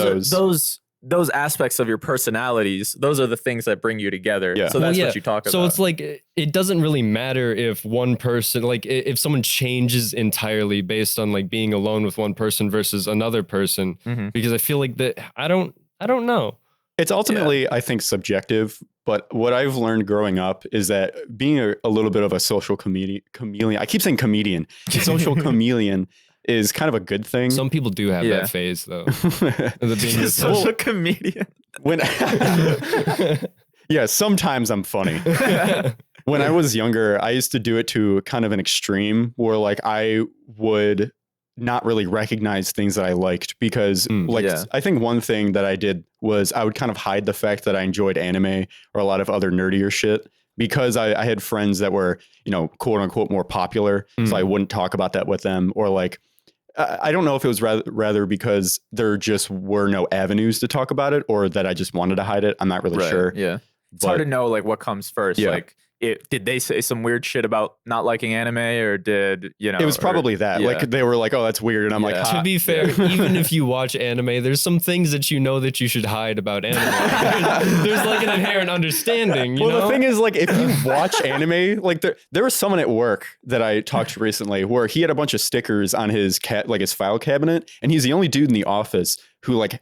those aspects of your personalities. Those are the things that bring you together. Yeah. So that's what you talk about. So it's like, it doesn't really matter if one person, like if someone changes entirely based on like being alone with one person versus another person, because I feel like that, I don't know. It's ultimately, I think, subjective. But what I've learned growing up is that being a little bit of a social chameleon, I keep saying comedian, social chameleon is kind of a good thing. Some people do have that phase though. The being a social comedian. When yeah, sometimes I'm funny. When I was younger, I used to do it to kind of an extreme where like I would not really recognize things that I liked because I think one thing that I did was I would kind of hide the fact that I enjoyed anime or a lot of other nerdier shit because I had friends that were, quote unquote more popular. So I wouldn't talk about that with them, or like, I don't know if it was rather because there just were no avenues to talk about it or that I just wanted to hide it. I'm not really sure. Yeah. It's hard to know like what comes first. Yeah. Like did they say some weird shit about not liking anime, or did, it was probably that. Yeah. Like they were like, oh, that's weird. And I'm like, to be fair, even if you watch anime, there's some things that that you should hide about anime. There's like an inherent understanding, you know? The thing is, like, if you watch anime, like there was someone at work that I talked to recently where he had a bunch of stickers on his his file cabinet, and he's the only dude in the office who like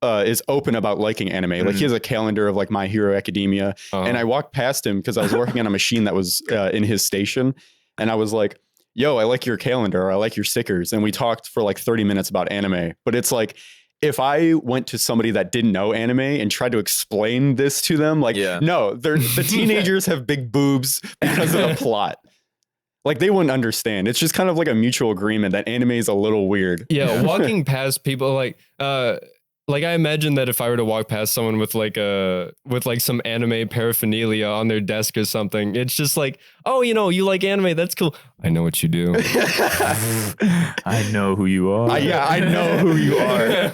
is open about liking anime. Like he has a calendar of like My Hero Academia, and I walked past him because I was working on a machine that was in his station, and I was like, yo, I like your calendar, or I like your stickers. And we talked for like 30 minutes about anime. But it's like, if I went to somebody that didn't know anime and tried to explain this to them, like, no, the teenagers have big boobs because of the plot. Like they wouldn't understand. It's just kind of like a mutual agreement that anime is a little weird. Yeah, walking past people like I imagine that if I were to walk past someone with like some anime paraphernalia on their desk or something, it's just like, oh, you like anime, that's cool. I know what you do. I know who you are. I know who you are.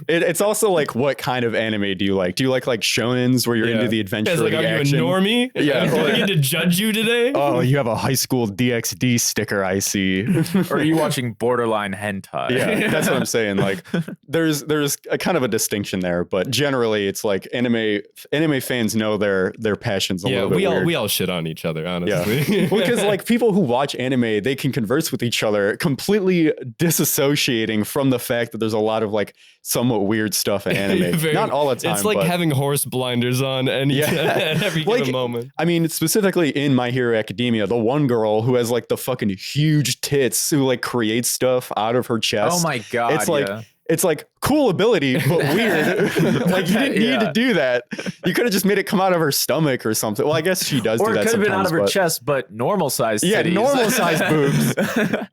It's also like, what kind of anime do you like? Do you like shonens where you're into the adventure? Like, are action? you a normie? Yeah. Do I get to judge you today? Oh, you have a high school DxD sticker, I see. Or are you watching borderline hentai? Yeah, that's what I'm saying. Like, there's a kind of a distinction there, but generally, it's like anime fans know their passions a little bit weird. we all shit on each other, honestly. Yeah. Because like people who watch anime, they can converse with each other, completely disassociating from the fact that there's a lot of like somewhat weird stuff in anime. Not all the time. It's like having horse blinders on at every given moment. I mean, specifically in My Hero Academia, the one girl who has like the fucking huge tits who like creates stuff out of her chest. Oh my God. It's like, it's like cool ability, but weird. Like you didn't need to do that. You could have just made it come out of her stomach or something. Well, I guess she does do that sometimes. Or it could have been out of her chest, but normal sized titties. Yeah, normal sized boobs.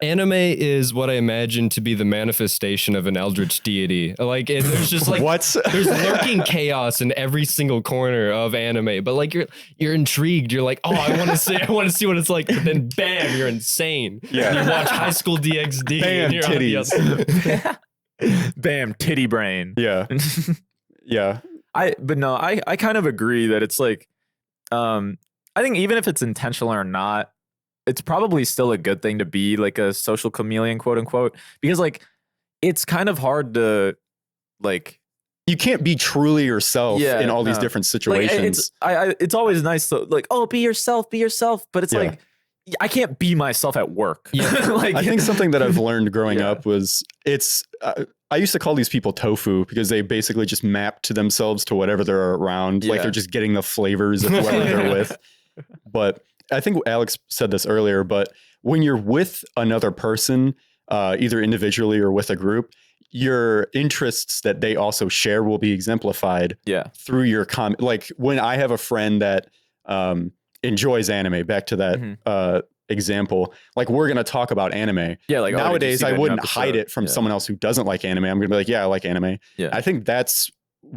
Anime is what I imagine to be the manifestation of an eldritch deity. Like there's just like there's lurking chaos in every single corner of anime. But like you're intrigued. You're like, oh, I want to see what it's like. But then bam, you're insane. Yeah. And you watch High School DxD. Bam, and titties. Bam, titty brain. Yeah. Yeah. I kind of agree that it's like, I think even if it's intentional or not, it's probably still a good thing to be like a social chameleon, quote unquote, because like it's kind of hard to like. You can't be truly yourself Yeah, in all these no. different Like, situations. it's always nice to like, oh, be yourself, but it's Yeah. like I can't be myself at work. Yeah. Like, I think something that I've learned growing Yeah. up was I used to call these people tofu because they basically just map to themselves to whatever they're around. Like Yeah. they're just getting the flavors of whoever they're with. But I think Alex said this earlier, but when you're with another person, either individually or with a group, your interests that they also share will be exemplified yeah, through your like when I have a friend that enjoys anime, back to that example, like we're going to talk about anime. yeah. Like, oh, did you Nowadays, see I that new wouldn't episode? hide it from Yeah. someone else who doesn't like anime. I'm going to be like, yeah, I like anime. Yeah. I think that's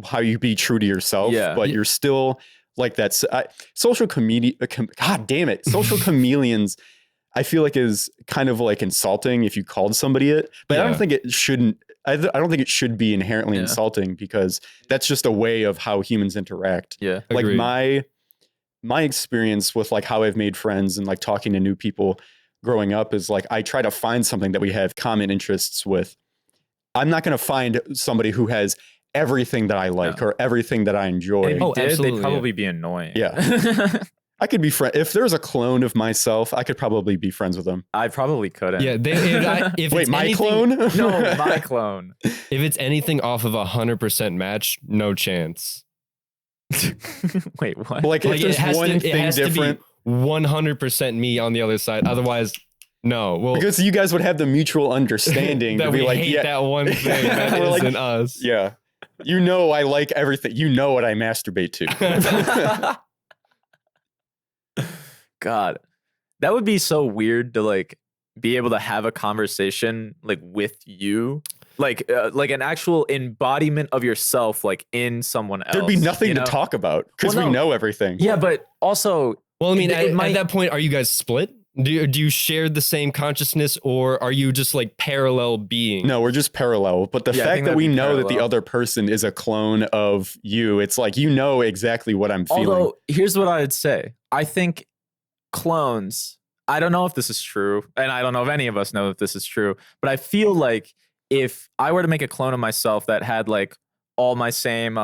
how you be true to yourself, Yeah. but you're still like that. Social comedian, God damn it. Social chameleons, I feel like is kind of like insulting if you called somebody it, but I don't Yeah. think it shouldn't. I don't think it should be inherently Yeah. insulting because that's just a way of how humans interact. Yeah. Like Agreed. my experience with like how I've made friends and like talking to new people growing up is like I try to find something that we have common interests with. I'm not going to find somebody who has everything that I like or everything that I enjoy. And if you Oh, did, absolutely, they'd probably be annoying. Yeah. I could be friend if there's a clone of myself, I could probably be friends with them. I probably couldn't. Yeah, if Wait, it's my anything, clone? No, my clone. If it's anything off of 100% match, no chance. Wait, what? Like if there's one thing different, 100% me on the other side. Otherwise, no. Well, because you guys would have the mutual understanding that to be we like, hate yeah, that one thing that We're like, isn't us. yeah, you know, I like everything. You know what I masturbate to. God, that would be so weird to like be able to have a conversation like with you, like an actual embodiment of yourself, like in someone else. There'd be nothing you know? to talk about because Well, we no. know everything. Yeah, but also, Well, I mean, It at might- that point, are you guys split? Do you share the same consciousness, or are you just like parallel beings? No, we're just parallel. But the Yeah, I fact think that that'd we be know that the parallel. other person is a clone of you, it's like you know exactly what I'm feeling. although here's what I would say. I think clones, I don't know if this is true, and I don't know if any of us know if this is true, but I feel like if I were to make a clone of myself that had like all my same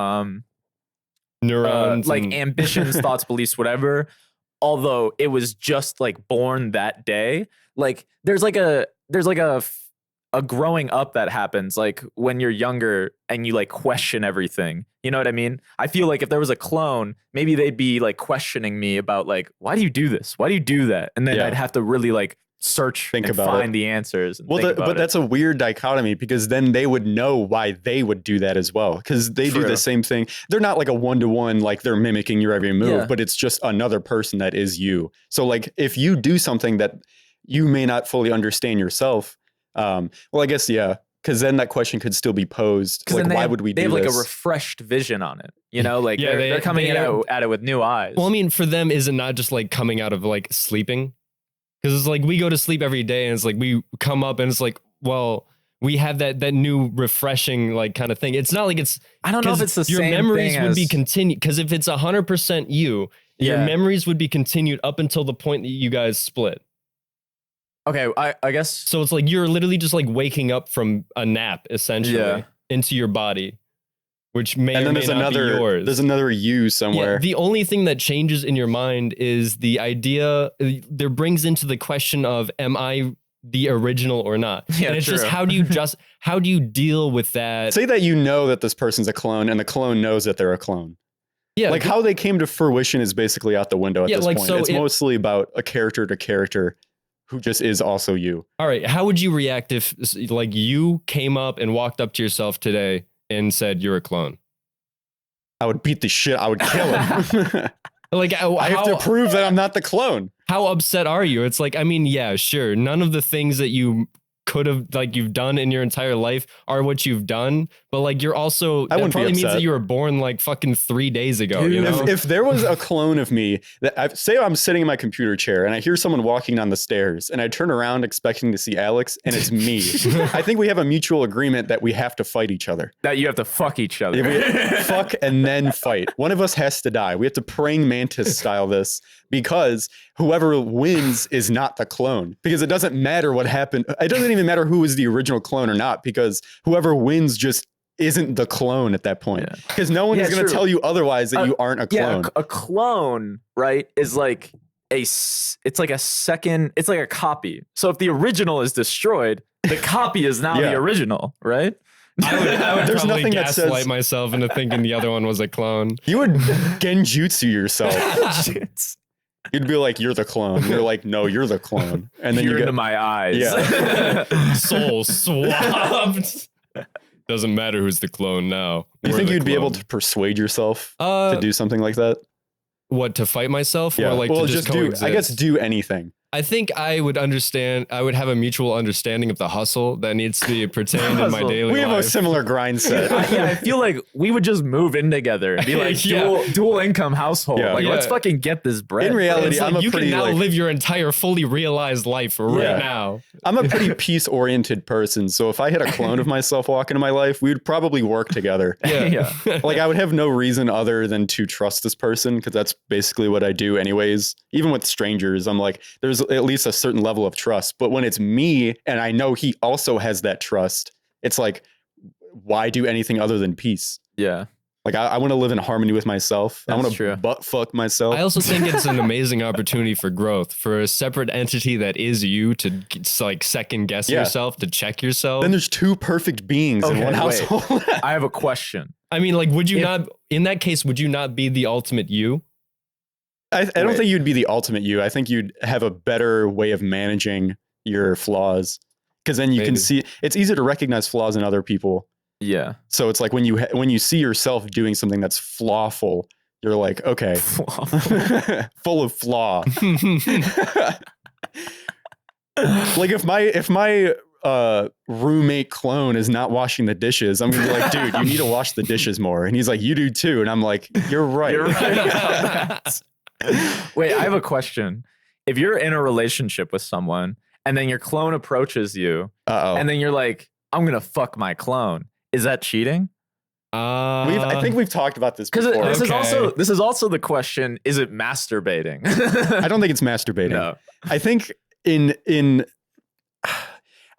Neurons, like and- ambitions, thoughts, beliefs, whatever, although it was just like born that day, like there's like a growing up that happens like when you're younger and you like question everything. You know what I mean? I feel like if there was a clone, maybe they'd be like questioning me about like, why do you do this? Why do you do that? And then Yeah. I'd have to really like search Think and about find it. the answers. And Well, think about but it. that's a weird dichotomy because then they would know why they would do that as well because they do True. the same thing. They're not like a one-to-one, like they're mimicking your every move, Yeah. but it's just another person that is you. So like if you do something that you may not fully understand yourself, well, I guess, yeah, because then that question could still be posed. 'Cause Like, then why have, would we they do have like this? a refreshed vision on it. You know, like Yeah, they're coming they are- at it with new eyes. Well, I mean, for them, is it not just like coming out of like sleeping? Because it's like we go to sleep every day, and it's like we come up, and it's like, well, we have that new refreshing like kind of thing. It's not like it's. I don't know if 'cause it's the your same memories thing would be as- continued. Because if it's 100% you, your Yeah. memories would be continued up until the point that you guys split. Okay, I guess. So it's like you're literally just like waking up from a nap essentially Yeah. into your body, which may and or then may there's not be another, yours. there's another you somewhere. Yeah, the only thing that changes in your mind is the idea. There brings into the question of, am I the original or not? Yeah, and it's just true. how do you deal with that? Say that you know that this person's a clone and the clone knows that they're a clone. Yeah, Like how they came to fruition is basically out the window at Yeah, this like, point. so It's if- mostly about a character to character who just is also you. all right. How would you react if like you came up and walked up to yourself today and said you're a clone? I would beat the shit. I would kill him. Like I have to prove that I'm not the clone. how upset are you? It's like, I mean, yeah, sure. None of the things that you could have like you've done in your entire life are what you've done, but like you're also that probably means that you were born like fucking 3 days ago. Dude, you know, if there was a clone of me that say I'm sitting in my computer chair and I hear someone walking down the stairs and I turn around expecting to see Alex and it's me, I think we have a mutual agreement that we have to fight each other. That you have to fuck each other. Fuck and then fight. One of us has to die. We have to praying mantis style this because whoever wins is not the clone, because it doesn't matter what happened. It doesn't even matter who was the original clone or not, because whoever wins just isn't the clone at that point, because no one is going to tell you otherwise that you aren't a clone. A clone, right, is like it's like a copy. So if the original is destroyed, the copy is now the original, right? I would There's probably nothing that gaslight says myself into thinking the other one was a clone. you would genjutsu yourself. You'd be like, you're the clone. You're like, no, you're the clone. And then Peer you get into my eyes. Yeah. Soul swapped. Doesn't matter who's the clone now. Do you We're think the you'd be able clone. to persuade yourself to do something like that? What, to fight myself? Yeah. Or like well, to just do. coexist? I guess do anything. I think I would understand. I would have a mutual understanding of the hustle that needs to be pertained in my daily We have life. a similar grind set. I feel like we would just move in together and be like dual income household. Yeah. Like, let's fucking get this bread. In reality, It's like I'm a you pretty can now like, live your entire fully realized life right now. I'm a pretty peace-oriented person. So if I had a clone of myself walk into my life, we would probably work together. Yeah. Like I would have no reason other than to trust this person, because that's basically what I do anyways. Even with strangers, I'm like, there's at least a certain level of trust. But when it's me and I know he also has that trust, it's like, why do anything other than peace? Yeah. Like I want to live in harmony with myself. I want true. to butt fuck myself. I also think it's an amazing opportunity for growth, for a separate entity that is you to like second guess yourself, to check yourself. Then there's two perfect beings in one household. I have a question. I mean, like, would you not, in that case, would you not be the ultimate you? I don't think you'd be the ultimate you. I think you'd have a better way of managing your flaws, because then you can see, it's easier to recognize flaws in other people. Yeah. So it's like when you see yourself doing something that's flawful, you're like, okay, full of flaw. Like if my roommate clone is not washing the dishes, I'm gonna be like, dude, you need to wash the dishes more. And he's like, you do too. And I'm like, you're right. You're right. Wait, I have a question. If you're in a relationship with someone and then your clone approaches you, and then you're like, I'm gonna fuck my clone, is that cheating? I think we've talked about this Because before. this is also the question: is it masturbating? I don't think it's masturbating. No. I think I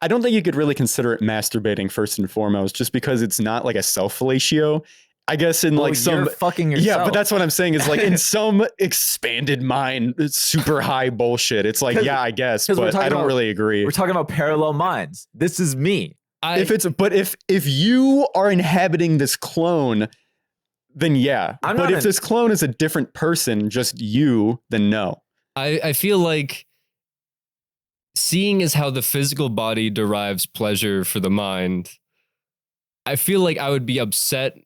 don't think you could really consider it masturbating first and foremost, just because it's not like a self-fellatio. I guess in like some you're fucking yourself. Yeah, but that's what I'm saying is like in some expanded mind, it's super high bullshit. It's like, yeah, I guess, but I don't really agree. We're talking about parallel minds. This is me. If you are inhabiting this clone, then yeah. But if this clone is a different person, just you, then no. I feel like seeing is how the physical body derives pleasure for the mind. I feel like I would be upset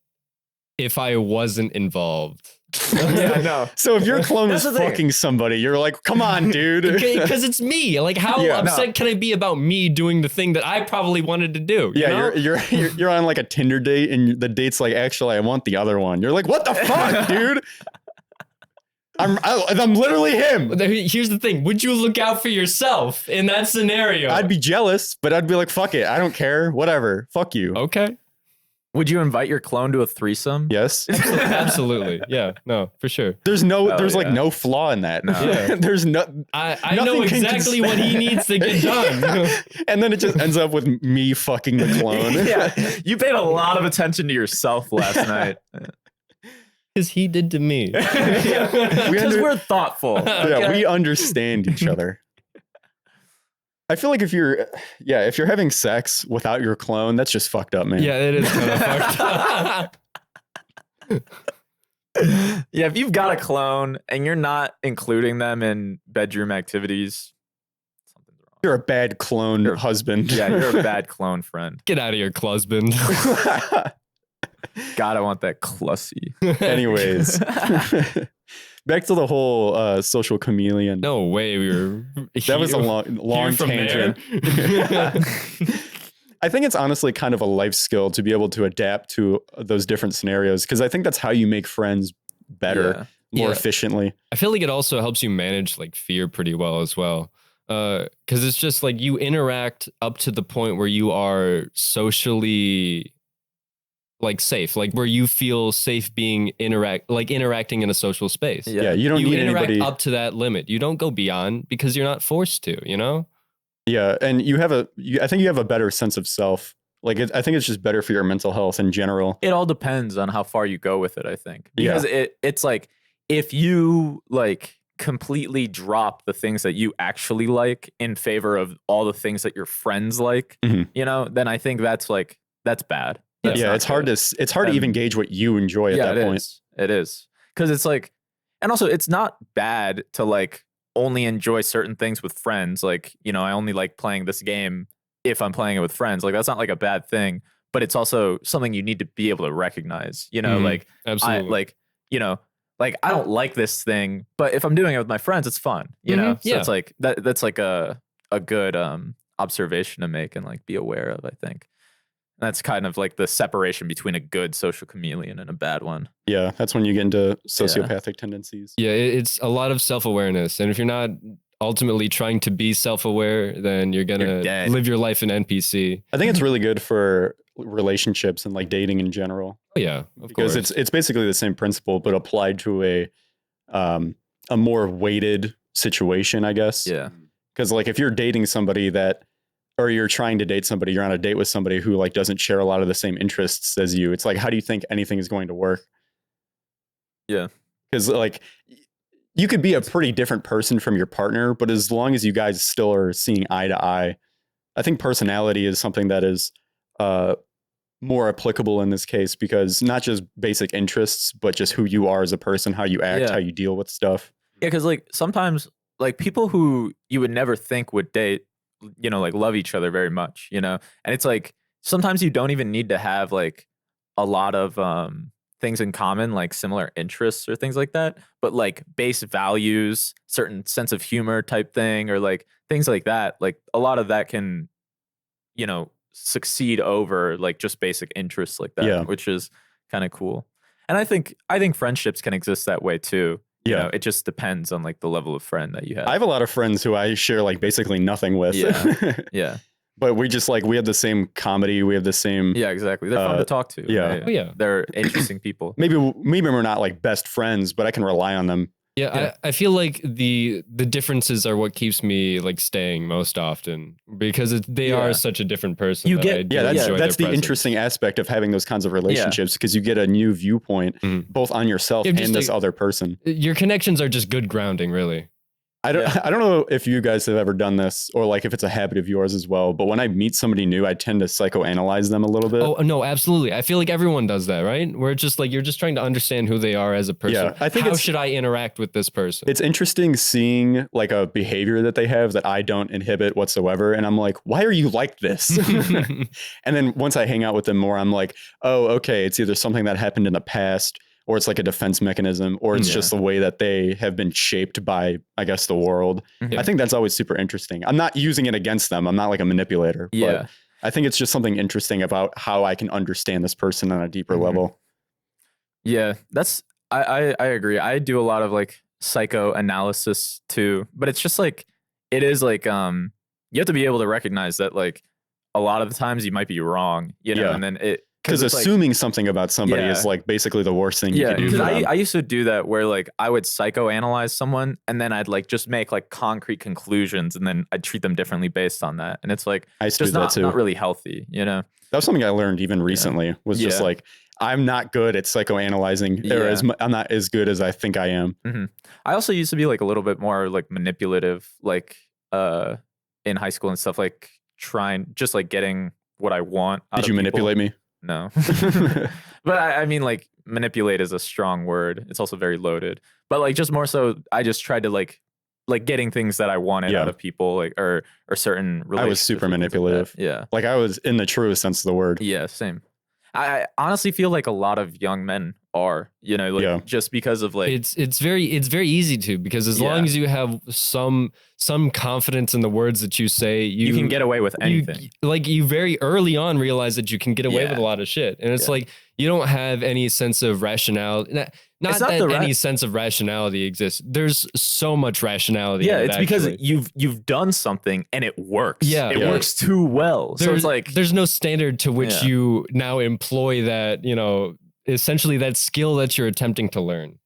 if I wasn't involved. Yeah, I know. So if your clone is fucking somebody, you're like, come on, dude. Because it's me. Like, how upset can I be about me doing the thing that I probably wanted to do? Yeah, you're on like a Tinder date, and the date's like, actually, I want the other one. You're like, what the fuck, dude? I'm literally him. Here's the thing. Would you look out for yourself in that scenario? I'd be jealous, but I'd be like, fuck it. I don't care. Whatever. Fuck you. Okay. Would you invite your clone to a threesome? Yes. Absolutely. Yeah. No, for sure. There's like no flaw in that. No. Yeah. There's no. I know exactly what he needs to get done. And then it just ends up with me fucking the clone. Yeah. You paid a lot of attention to yourself last night. Because he did to me. Because we're thoughtful. Okay? Yeah, we understand each other. I feel like if you're having sex without your clone, that's just fucked up, man. Yeah, it is kind of fucked up. Yeah, if you've got a clone and you're not including them in bedroom activities, something's wrong. You're a bad clone husband. Yeah, you're a bad clone friend. Get out of here, husband. God, I want that Clussy. Anyways, back to the whole social chameleon. No way, we were. That was a long from tangent. I think it's honestly kind of a life skill to be able to adapt to those different scenarios, because I think that's how you make friends better, more efficiently. I feel like it also helps you manage like fear pretty well as well. Because it's just like you interact up to the point where you are socially like safe, like where you feel safe being interacting in a social space. Yeah, you don't need interact anybody up to that limit. You don't go beyond because you're not forced to, you know? Yeah, and I think you have a better sense of self. Like, I think it's just better for your mental health in general. It all depends on how far you go with it, I think. Because it's like, if you like completely drop the things that you actually like in favor of all the things that your friends like, you know, then I think that's bad. It's hard to even gauge what you enjoy at that point. It is. Because it's like, and also it's not bad to like only enjoy certain things with friends. Like, you know, I only like playing this game if I'm playing it with friends. Like, that's not like a bad thing, but it's also something you need to be able to recognize, you know, like, absolutely. I don't like this thing, but if I'm doing it with my friends, it's fun, you know? So it's like, that's like a good observation to make and like be aware of, I think. And that's kind of like the separation between a good social chameleon and a bad one. Yeah, that's when you get into sociopathic tendencies. Yeah, it's a lot of self-awareness. And if you're not ultimately trying to be self-aware, then you're going to live your life in NPC. I think it's really good for relationships and like dating in general. Oh, yeah, because it's basically the same principle, but applied to a more weighted situation, I guess. Yeah. Because like if you're dating somebody or you're trying to date somebody, you're on a date with somebody who like doesn't share a lot of the same interests as you. It's like, how do you think anything is going to work? Yeah. Because like you could be a pretty different person from your partner, but as long as you guys still are seeing eye to eye, I think personality is something that is more applicable in this case, because not just basic interests, but just who you are as a person, how you act, how you deal with stuff. Yeah, because like sometimes like people who you would never think would date, you know, like love each other very much, you know? And it's like, sometimes you don't even need to have like a lot of things in common, like similar interests or things like that, but like base values, certain sense of humor type thing, or like things like that. Like a lot of that can, you know, succeed over like just basic interests like that, which is kind of cool. And I think friendships can exist that way too. You know, it just depends on like the level of friend that you have. I have a lot of friends who I share like basically nothing with. Yeah. But we just like, we have the same comedy. We have the same. Yeah, exactly. They're fun to talk to. Yeah. Yeah. They're interesting people. Maybe we're not like best friends, but I can rely on them. Yeah, I feel like the differences are what keeps me like staying most often, because they are such a different person. You get that's the interesting aspect of having those kinds of relationships, because you get a new viewpoint both on yourself and this other person. Your connections are just good grounding, really. I don't know if you guys have ever done this, or like if it's a habit of yours as well, but when I meet somebody new, I tend to psychoanalyze them a little bit. Oh, no, absolutely. I feel like everyone does that, right? Where it's just like you're just trying to understand who they are as a person. Yeah, I think how should I interact with this person? It's interesting seeing like a behavior that they have that I don't inhibit whatsoever. And I'm like, why are you like this? And then once I hang out with them more, I'm like, oh, okay, it's either something that happened in the past, or it's like a defense mechanism, or it's just the way that they have been shaped by, I guess, the world. I think that's always super interesting. I'm not using it against them. I'm not like a manipulator. But I think it's just something interesting about how I can understand this person on a deeper level. Yeah, I agree. I do a lot of like psychoanalysis too, but it's just like, it is like, you have to be able to recognize that like a lot of the times you might be wrong, you know, and then because assuming something about somebody is like basically the worst thing you can do. Because I used to do that where like I would psychoanalyze someone and then I'd like just make like concrete conclusions and then I'd treat them differently based on that. And it's like, I just not really healthy, you know? That was something I learned even recently, was just like, I'm not good at psychoanalyzing, or I'm not as good as I think I am. I also used to be like a little bit more like manipulative, like in high school and stuff, like just like getting what I want out of Did you manipulate me? No. But I mean, like, manipulate is a strong word. It's also very loaded. But like, just more so, I just tried to like getting things that I wanted out of people, like or certain relationships. I was super manipulative. Yeah. Like I was in the truest sense of the word. Yeah, same. I honestly feel like a lot of young men are, you know, like just because of like it's very easy to, because as long as you have some confidence in the words that you say, you can get away with anything. You very early on realize that you can get away with a lot of shit, and it's like you don't have any sense of rationality. Not that any sense of rationality exists. There's so much rationality. Yeah, it's because you've done something and it works. Yeah, it works too well. So it's like there's no standard to which you now employ that, you know, essentially that skill that you're attempting to learn.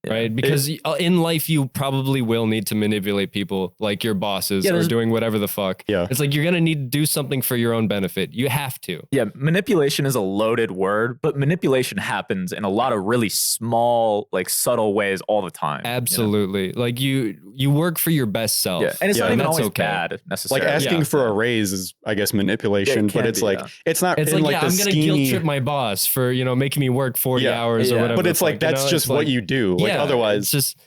Right, because in life you probably will need to manipulate people, like your bosses, or doing whatever the fuck. Yeah, it's like you're gonna need to do something for your own benefit. You have to. Yeah, manipulation is a loaded word, but manipulation happens in a lot of really small, like subtle ways all the time. Absolutely, you know? Like you work for your best self. Yeah, and it's not even always bad necessarily. Like asking for a raise is, I guess, manipulation, but it's like it's not. It's like I'm gonna guilt trip my boss for, you know, making me work 40 hours or whatever. But it's like that's just what you do. Otherwise, it's just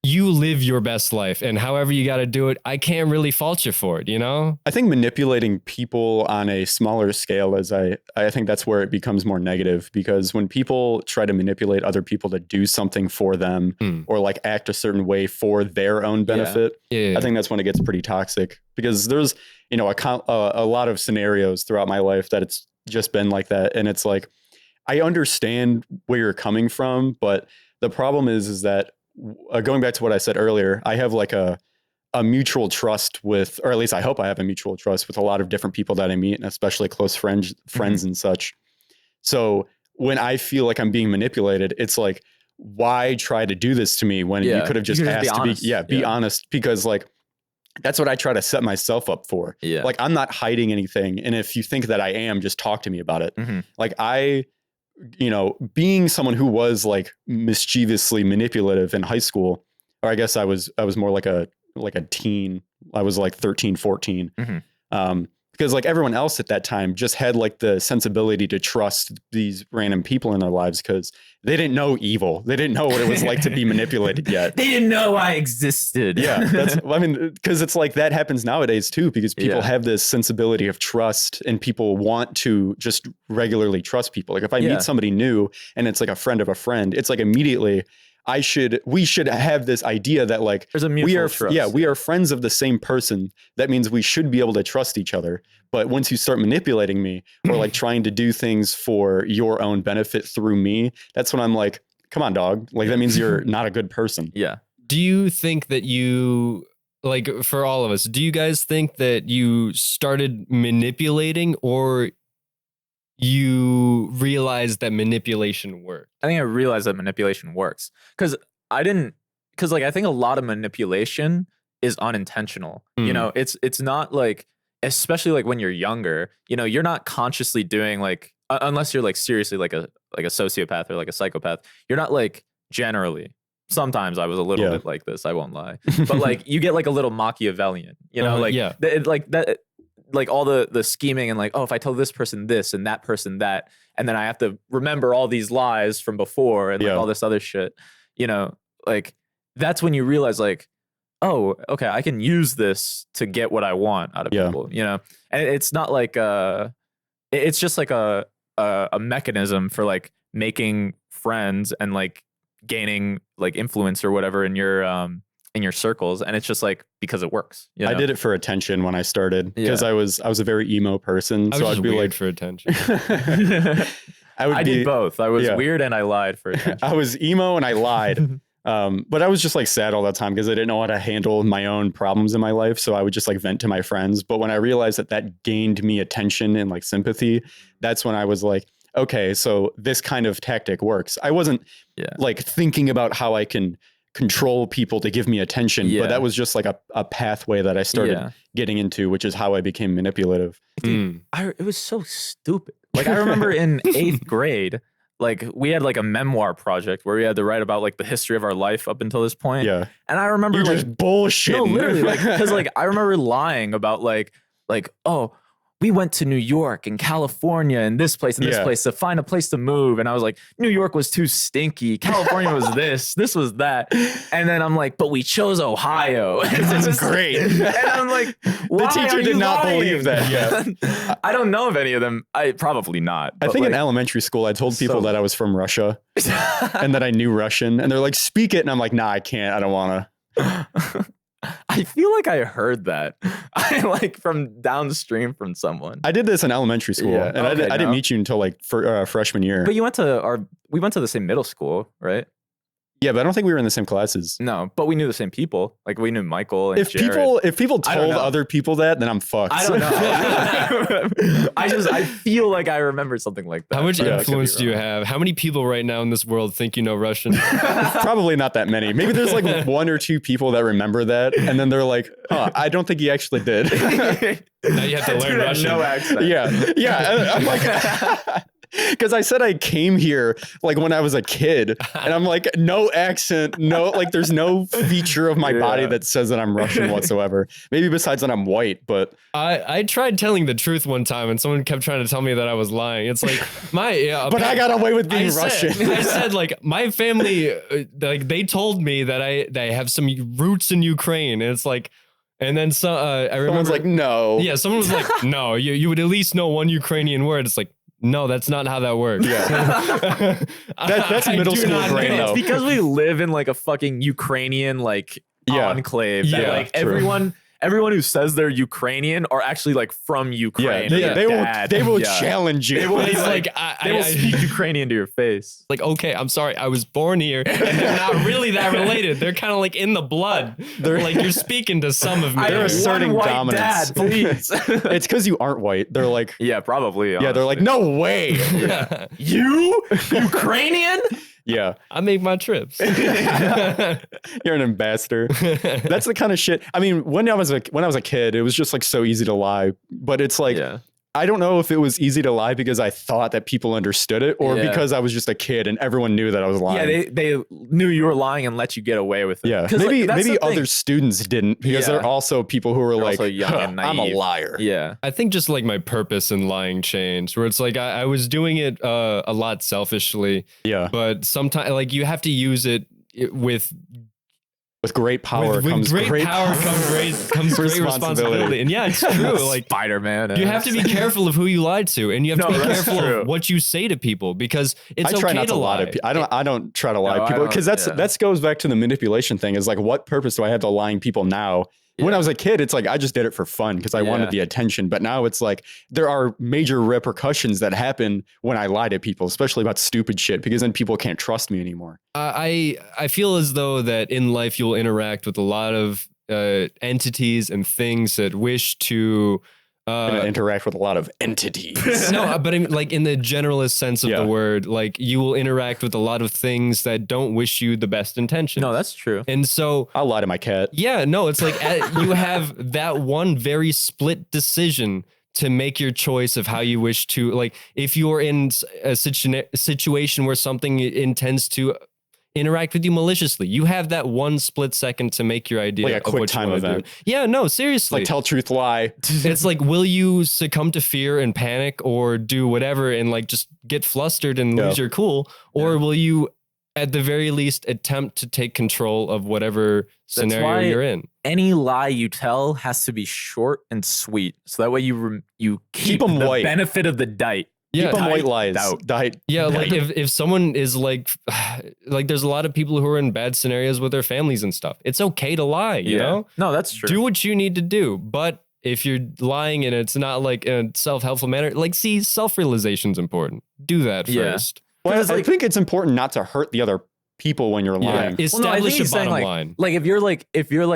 you live your best life, and however you got to do it, I can't really fault you for it, you know? I think manipulating people on a smaller scale I think that's where it becomes more negative, because when people try to manipulate other people to do something for them or like act a certain way for their own benefit, I think that's when it gets pretty toxic, because there's, you know, a lot of scenarios throughout my life that it's just been like that. And it's like, I understand where you're coming from, but the problem is that going back to what I said earlier, I have like a mutual trust with, or at least I hope I have a mutual trust with a lot of different people that I meet, and especially close friends and such. So when I feel like I'm being manipulated, it's like, why try to do this to me when you could have just asked to be honest, because like, that's what I try to set myself up for. Yeah. Like, I'm not hiding anything. And if you think that I am, just talk to me about it. Like you know, being someone who was like mischievously manipulative in high school, or I guess I was more like a teen. I was like 13, 14. Because like everyone else at that time just had like the sensibility to trust these random people in their lives, because they didn't know evil. They didn't know what it was like to be manipulated yet. They didn't know I existed. Yeah, I mean, because it's like that happens nowadays too, because people have this sensibility of trust, and people want to just regularly trust people. Like if I meet somebody new and it's like a friend of a friend, it's like immediately we should have this idea that like there's a mutual trust. We are friends of the same person. That means we should be able to trust each other. But once you start manipulating me or like trying to do things for your own benefit through me, that's when I'm like, come on, dog. Like that means you're not a good person. Yeah. Do you think that you, like for all of us, do you guys think that you started manipulating, or you realized that manipulation worked? I think I realized that manipulation works, because I think a lot of manipulation is unintentional. You know, it's not like, especially like when you're younger, you know, you're not consciously doing like, unless you're like seriously like a sociopath or like a psychopath, you're not like generally. Sometimes I was a little bit like this, I won't lie, but like you get like a little Machiavellian, you know, like that. Like all the scheming and like, oh, if I tell this person this and that person that, and then I have to remember all these lies from before and like all this other shit, you know, like that's when you realize like, oh, okay, I can use this to get what I want out of people, you know? And it's not like, it's just like a mechanism for like making friends and like gaining like influence or whatever in your circles, and it's just like because it works. You know? I did it for attention when I started, because I was a very emo person, so I'd be like for attention. I did both. I was weird and I lied for attention. I was emo and I lied. But I was just like sad all the time because I didn't know how to handle my own problems in my life, so I would just like vent to my friends. But when I realized that gained me attention and like sympathy, that's when I was like, okay, so this kind of tactic works. I wasn't like thinking about how I can control people to give me attention, but that was just like a pathway that I started getting into, which is how I became manipulative. Dude, it was so stupid. Like I remember in 8th grade, like we had like a memoir project where we had to write about like the history of our life up until this point. Yeah. And I remember you're like just bullshit. No, literally, like because like I remember lying about like oh, we went to New York and California and this place to find a place to move. And I was like, New York was too stinky. California was this was that. And then I'm like, but we chose Ohio. That's great. And I'm like, The teacher did not believe that. Yeah. I don't know of any of them. Probably not. I think in elementary school, I told people that I was from Russia and that I knew Russian. And they're like, speak it. And I'm like, nah, I can't. I don't want to. I feel like I heard that. I like from downstream from someone. I did this in elementary school, and I didn't meet you until like freshman year. But we went to the same middle school, right? Yeah, but I don't think we were in the same classes. No, but we knew the same people. Like we knew Michael and if Jared. people told other people that, then I'm fucked. I don't know. I feel like I remember something like that. How much influence do you have? How many people right now in this world think you know Russian? Probably not that many. Maybe there's like 1 or 2 people that remember that, and then they're like, "Huh, I don't think he actually did." Now you have to learn Russian. No accent. Yeah. I'm like. Because I said I came here like when I was a kid, and I'm like, no accent, no, like there's no feature of my body that says that I'm Russian whatsoever. Maybe besides that I'm white, but I tried telling the truth one time, and someone kept trying to tell me that I was lying. It's like but I got away with being Russian. I said like my family, like they told me that they have some roots in Ukraine, and it's like. And then I remember Someone's like, no. Yeah, someone was like, no, you would at least know one Ukrainian word. It's like, no, that's not how that works. Yeah. That's middle school brain, though. It's because we live in like a fucking Ukrainian like enclave. That, like true. everyone who says they're Ukrainian are actually like from Ukraine. Yeah, they will challenge you. They will speak Ukrainian to your face. Like, okay, I'm sorry, I was born here, and they're not really that related. They're kind of like in the blood. They're like you're speaking to some of me. They're asserting dominance. Dad, please. It's because you aren't white. They're like, probably. Honestly. Yeah, they're like, no way. You Ukrainian? Yeah. I make my trips. You're an ambassador. That's the kind of shit. I mean, when I was a kid, it was just like so easy to lie. But it's like, I don't know if it was easy to lie because I thought that people understood it or because I was just a kid and everyone knew that I was lying. Yeah, they knew you were lying and let you get away with it. Yeah, maybe other students didn't because there are also people who were like, young and naive. I'm a liar. Yeah. I think just like my purpose in lying changed where it's like I was doing it a lot selfishly. Yeah. But sometimes like you have to use it with great power comes great responsibility. And yeah, it's true. Like Spider-Man. You have to be careful of who you lie to, and you have to be careful of what you say to people because it's okay to lie. I don't try to lie to people because that goes back to the manipulation thing. Is like, what purpose do I have to lying people now? When I was a kid, it's like I just did it for fun because I wanted the attention. But now it's like there are major repercussions that happen when I lie to people, especially about stupid shit, because then people can't trust me anymore. I feel as though that in life you'll interact with a lot of entities and things that wish to interact with a lot of entities. No, but like in the generalist sense of the word, like you will interact with a lot of things that don't wish you the best intentions. No, that's true. And so I'll lie to my cat. Yeah, no, it's like you have that one very split decision to make your choice of how you wish to, like if you're in a situation where something intends to interact with you maliciously, you have that one split second to make your idea like a quick time event. Yeah, no, seriously. Like tell truth, lie. It's like, will you succumb to fear and panic or do whatever and like just get flustered and lose your cool? Or will you at the very least attempt to take control of whatever scenario you're in? Any lie you tell has to be short and sweet. So that way you keep them the white. benefit of the dite. Yeah, keep them white lies. Yeah, like if someone is like there's a lot of people who are in bad scenarios with their families and stuff. It's okay to lie, you know? No, that's true. Do what you need to do. But if you're lying and it's not like in a self-helpful manner, like self-realization is important. Do that first. Well, I think it's important not to hurt the other people when you're lying. Establish a bottom line. Like if you're if you're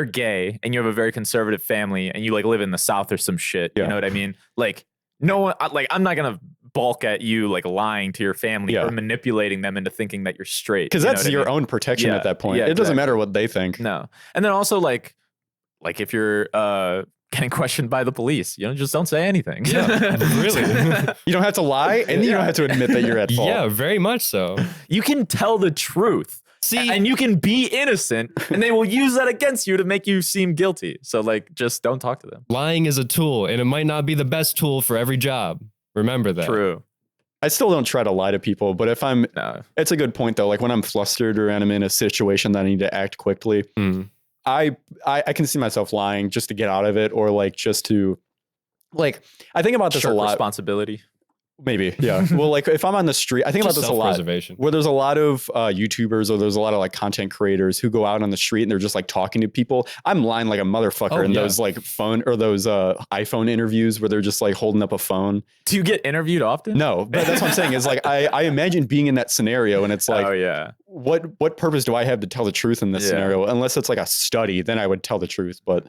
gay and you have a very conservative family and you like live in the South or some shit, you know what I mean? Like no one, like I'm not gonna balk at you like lying to your family or manipulating them into thinking that you're straight. Because that's your own protection at that point. It doesn't matter what they think. No. And then also like if you're getting questioned by the police, just don't say anything. Yeah, really. You don't have to lie and you don't have to admit that you're at fault. Yeah, very much so. You can tell the truth, See, and you can be innocent, and they will use that against you to make you seem guilty. So like, just don't talk to them. lying is a tool, and it might not be the best tool for every job. Remember that. True. I still don't try to lie to people, but if I'm, No. it's a good point though. Like when I'm flustered or I'm in a situation that I need to act quickly, I can see myself lying just to get out of it, or like just to, like, I think about this a lot. Responsibility. Maybe, yeah. Well, like if I'm on the street, I think about Just this a lot. self-preservation. Where there's a lot of YouTubers or there's a lot of like content creators who go out on the street and they're just like talking to people. I'm lying like a motherfucker in those like phone or those iPhone interviews where they're just like holding up a phone. Do you get interviewed often? No, but that's what I'm saying is like I imagine being in that scenario and it's like, oh yeah, what purpose do I have to tell the truth in this scenario? Unless it's like a study, then I would tell the truth. But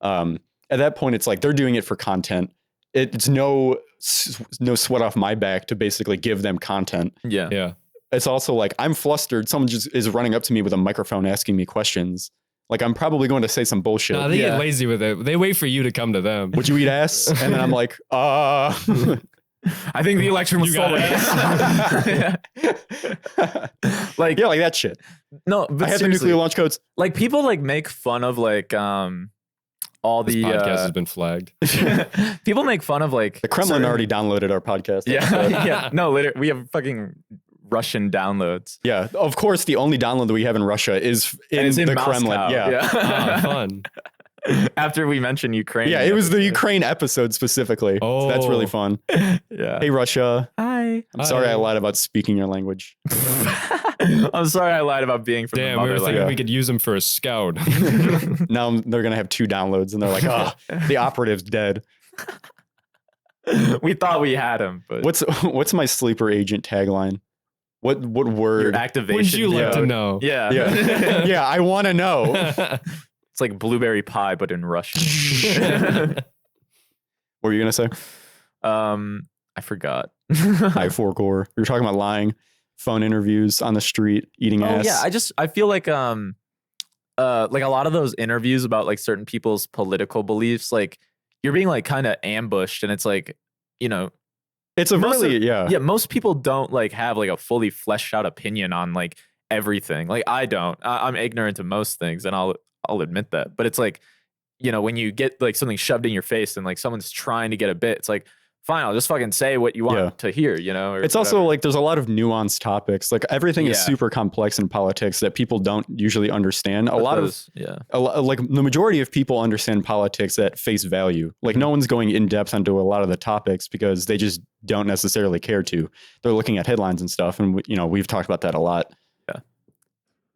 at that point, it's like they're doing it for content. It's no sweat off my back to basically give them content. Yeah. It's also like I'm flustered. Someone just is running up to me with a microphone asking me questions. Like I'm probably going to say some bullshit. Nah, they get lazy with it. They wait for you to come to them. Would you eat ass? And then I'm like, I think the election was stolen. Like, yeah, like that shit. No, but I have the nuclear launch codes. Like people like make fun of like all This the podcast has been flagged. people make fun of like The Kremlin already downloaded our podcast. yeah. No, literally, we have fucking Russian downloads. Yeah, of course. The only download that we have in Russia is in the Moscow. Kremlin. Yeah. Fun. After we mentioned Ukraine. Yeah, it was the Ukraine episode specifically. So that's really fun. Yeah. Hey, Russia. Hi. I'm sorry I lied about speaking your language. I'm sorry I lied about being from Damn, the we were motherland. thinking we could use him for a scout. Now they're going to have 2 downloads and they're like, oh, the operative's dead. We thought we had him, but What's my sleeper agent tagline? What word? your activation. Would you like to code. know? Yeah. Yeah. Yeah, I want to know. It's like blueberry pie, but in Russian. What were you going to say? I forgot. I4core. We were talking about lying, phone interviews on the street, eating ass. Yeah, I feel like a lot of those interviews about like certain people's political beliefs, like you're being like kind of ambushed, and it's like, you know, It's a really, yeah. most people don't like have like a fully fleshed out opinion on like everything. Like I don't. I'm ignorant to most things, and I'll admit that. But it's like, you know, when you get like something shoved in your face and like someone's trying to get a bit, it's like, fine, I'll just fucking say what you want to hear, you know? Or it's also like there's a lot of nuanced topics. Like everything is super complex in politics that people don't usually understand. Like the majority of people understand politics at face value. Like no one's going in depth into a lot of the topics because they just don't necessarily care to. They're looking at headlines and stuff. And, you know, we've talked about that a lot.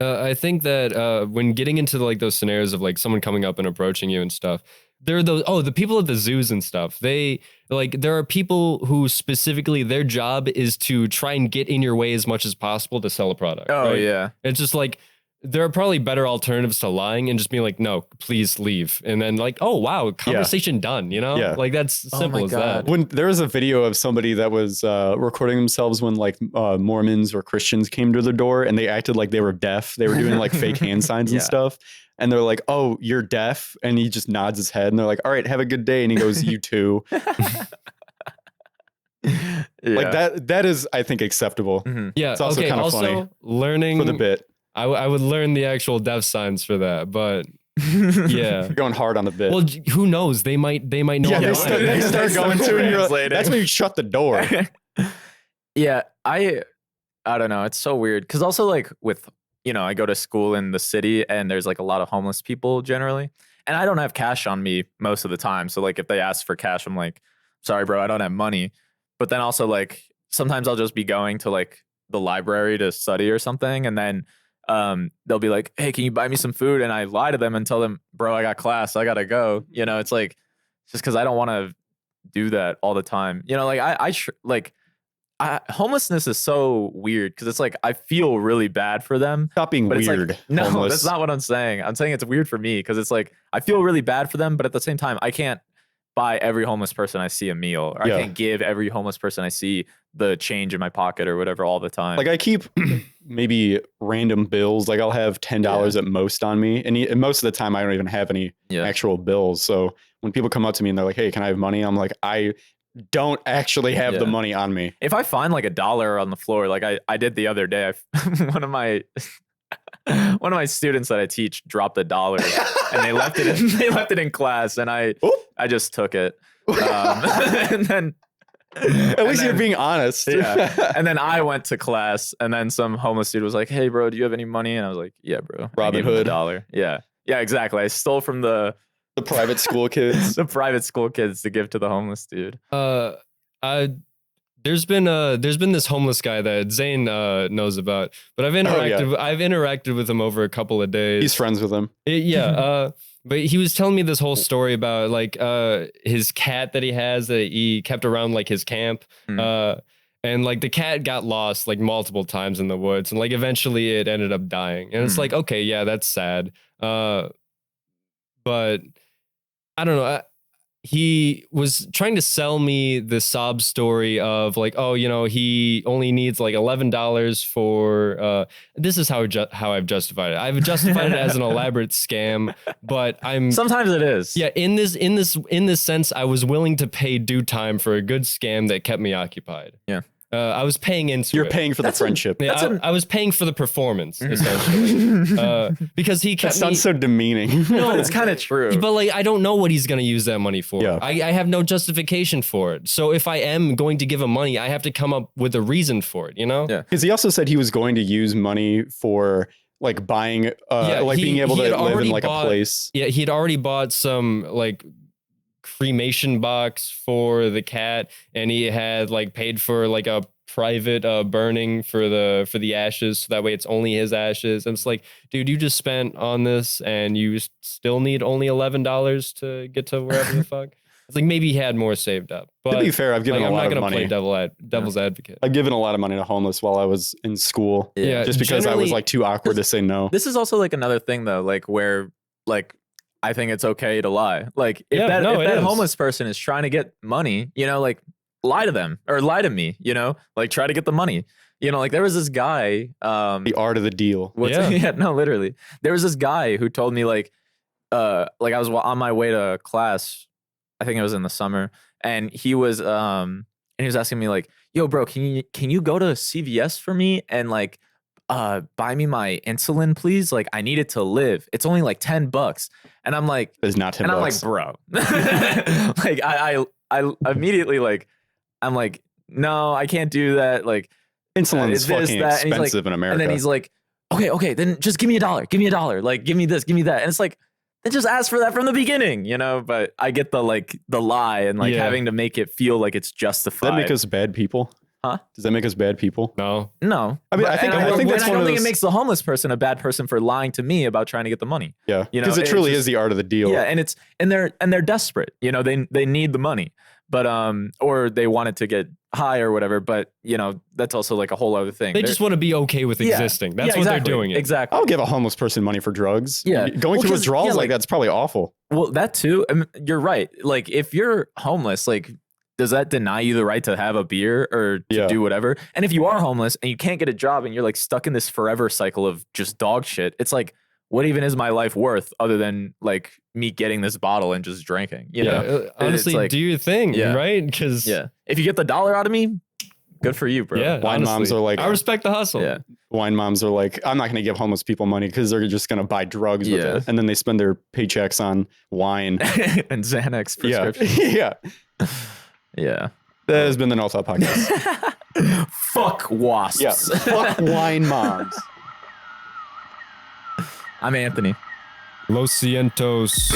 I think that when getting into like those scenarios of like someone coming up and approaching you and stuff, there are those, the people at the zoos and stuff. They like, there are people who specifically their job is to try and get in your way as much as possible to sell a product. Oh, right? yeah. It's just like, there are probably better alternatives to lying and just being like, no, please leave. And then like, oh, wow, conversation done, you know? Yeah. Like that's simple as that. When there was a video of somebody that was recording themselves when like Mormons or Christians came to the door and they acted like they were deaf. They were doing like fake hand signs and stuff. And they're like, oh, you're deaf. And he just nods his head and they're like, all right, have a good day. And he goes, you too. Like that is, I think, acceptable. Mm-hmm. Yeah. It's also kind of funny learning for the bit. I would learn the actual deaf signs for that, but yeah, You're going hard on the bit. well, who knows? They might know. Yeah, I'm they lying. start going to it. And you're like, Translating. that's when you shut the door. Yeah, I don't know. It's so weird because also like with, you know, I go to school in the city and there's like a lot of homeless people generally, and I don't have cash on me most of the time. So like if they ask for cash, I'm like, sorry, bro, I don't have money. But then also like sometimes I'll just be going to like the library to study or something, and then they'll be like, hey, can you buy me some food? And I lie to them and tell them, bro, I got class, I gotta go. You know, it's like just because I don't want to do that all the time. You know, like homelessness is so weird because it's like I feel really bad for them. Stop being But weird. it's like, no, homeless. that's not what I'm saying. I'm saying it's weird for me because it's like I feel really bad for them, but at the same time, I can't buy every homeless person I see a meal, or I can't give every homeless person I see the change in my pocket or whatever all the time. Like I keep maybe random bills. Like I'll have $10 at most on me, and most of the time I don't even have any actual bills. So when people come up to me and they're like, "Hey, can I have money?" I'm like, I don't actually have the money on me. If I find like $1 on the floor, like I did the other day, one of my one of my students that I teach dropped $1 and they left it in class, and I just took it. And then At least you're being honest. yeah. And then I went to class, and then some homeless dude was like, "Hey, bro, do you have any money?" And I was like, "Yeah, bro." Robin Hood. $1. Yeah, exactly. I stole from the private school kids. the private school kids to give to the homeless dude. There's been this homeless guy that Zane knows about, but I've interacted with him over a couple of days. He's friends with him. But he was telling me this whole story about like his cat that he has that he kept around like his camp. And like the cat got lost like multiple times in the woods, and like eventually it ended up dying. And it's like, okay, yeah, that's sad. But I don't know. He was trying to sell me the sob story of like, oh, you know, he only needs like $11 for this is how I've justified it. I've justified it as an elaborate scam, but Sometimes it is. Yeah, in this sense, I was willing to pay due time for a good scam that kept me occupied. Yeah. I was paying into You're it. paying for the friendship. I was paying for the performance, essentially. Because he kept That sounds so demeaning. No, it's kind of true. But like, I don't know what he's going to use that money for. Yeah. I have no justification for it. So if I am going to give him money, I have to come up with a reason for it, you know? Yeah. Because he also said he was going to use money for like buying, being able to live in like a place. Yeah, he had already bought some like cremation box for the cat, and he had like paid for like a private burning for the ashes, so that way it's only his ashes. And it's like, dude, you just spent on this and you still need only $11 to get to wherever the fuck. It's like maybe he had more saved up. But To be fair, I've given like, a lot I'm of not money. gonna play devil's advocate. I've given a lot of money to homeless while I was in school. Yeah, Just because I was generally- like too awkward to say no. This is also like another thing though, like where like I think it's okay to lie. Like if that homeless person is trying to get money, you know, like lie to them or lie to me, you know, like try to get the money. You know, like there was this guy. The art of the deal. No, literally. There was this guy who told me like I was on my way to class. I think it was in the summer, and he was asking me like, "Yo, bro, can you go to CVS for me and like buy me my insulin, please? Like I need it to live. It's only like $10." And I'm like, It's not $10. and I'm like, bro, like I immediately like, I'm like, no, I can't do that. Like Insulin's fucking expensive in America. And then he's like, okay, then just give me $1. Like, give me this, give me that. And it's like, then just ask for that from the beginning, you know? But I get the lie and like having to make it feel like it's justified. Does that make us bad people? Huh? Does that make us bad people? No. I mean, I think that's one of I don't think those. it makes the homeless person a bad person for lying to me about trying to get the money. Yeah, you know, because it it's truly just- is the art of the deal. Yeah, and they're desperate. You know, they need the money, but or they want it to get high or whatever. But you know, that's also like a whole other thing. They just want to be okay with existing. That's what they're doing. Exactly. I'll give a homeless person money for drugs. Yeah. Going through withdrawals like that's probably awful. Well, that too. I mean, you're right. Like if you're homeless, like does that deny you the right to have a beer or to do whatever? And if you are homeless and you can't get a job and you're like stuck in this forever cycle of just dog shit, it's like, what even is my life worth other than like me getting this bottle and just drinking? You know, honestly, like, do your thing, right? Because if you get the $1 out of me, good for you, bro. Yeah, Wine moms are like, I respect the hustle. Yeah. Wine moms are like, I'm not going to give homeless people money because they're just going to buy drugs with it, and then they spend their paychecks on wine and Xanax prescriptions. Yeah. That has been the NULL podcast. Fuck wasps. Yeah. Fuck wine moms. I'm Anthony. Los Cientos.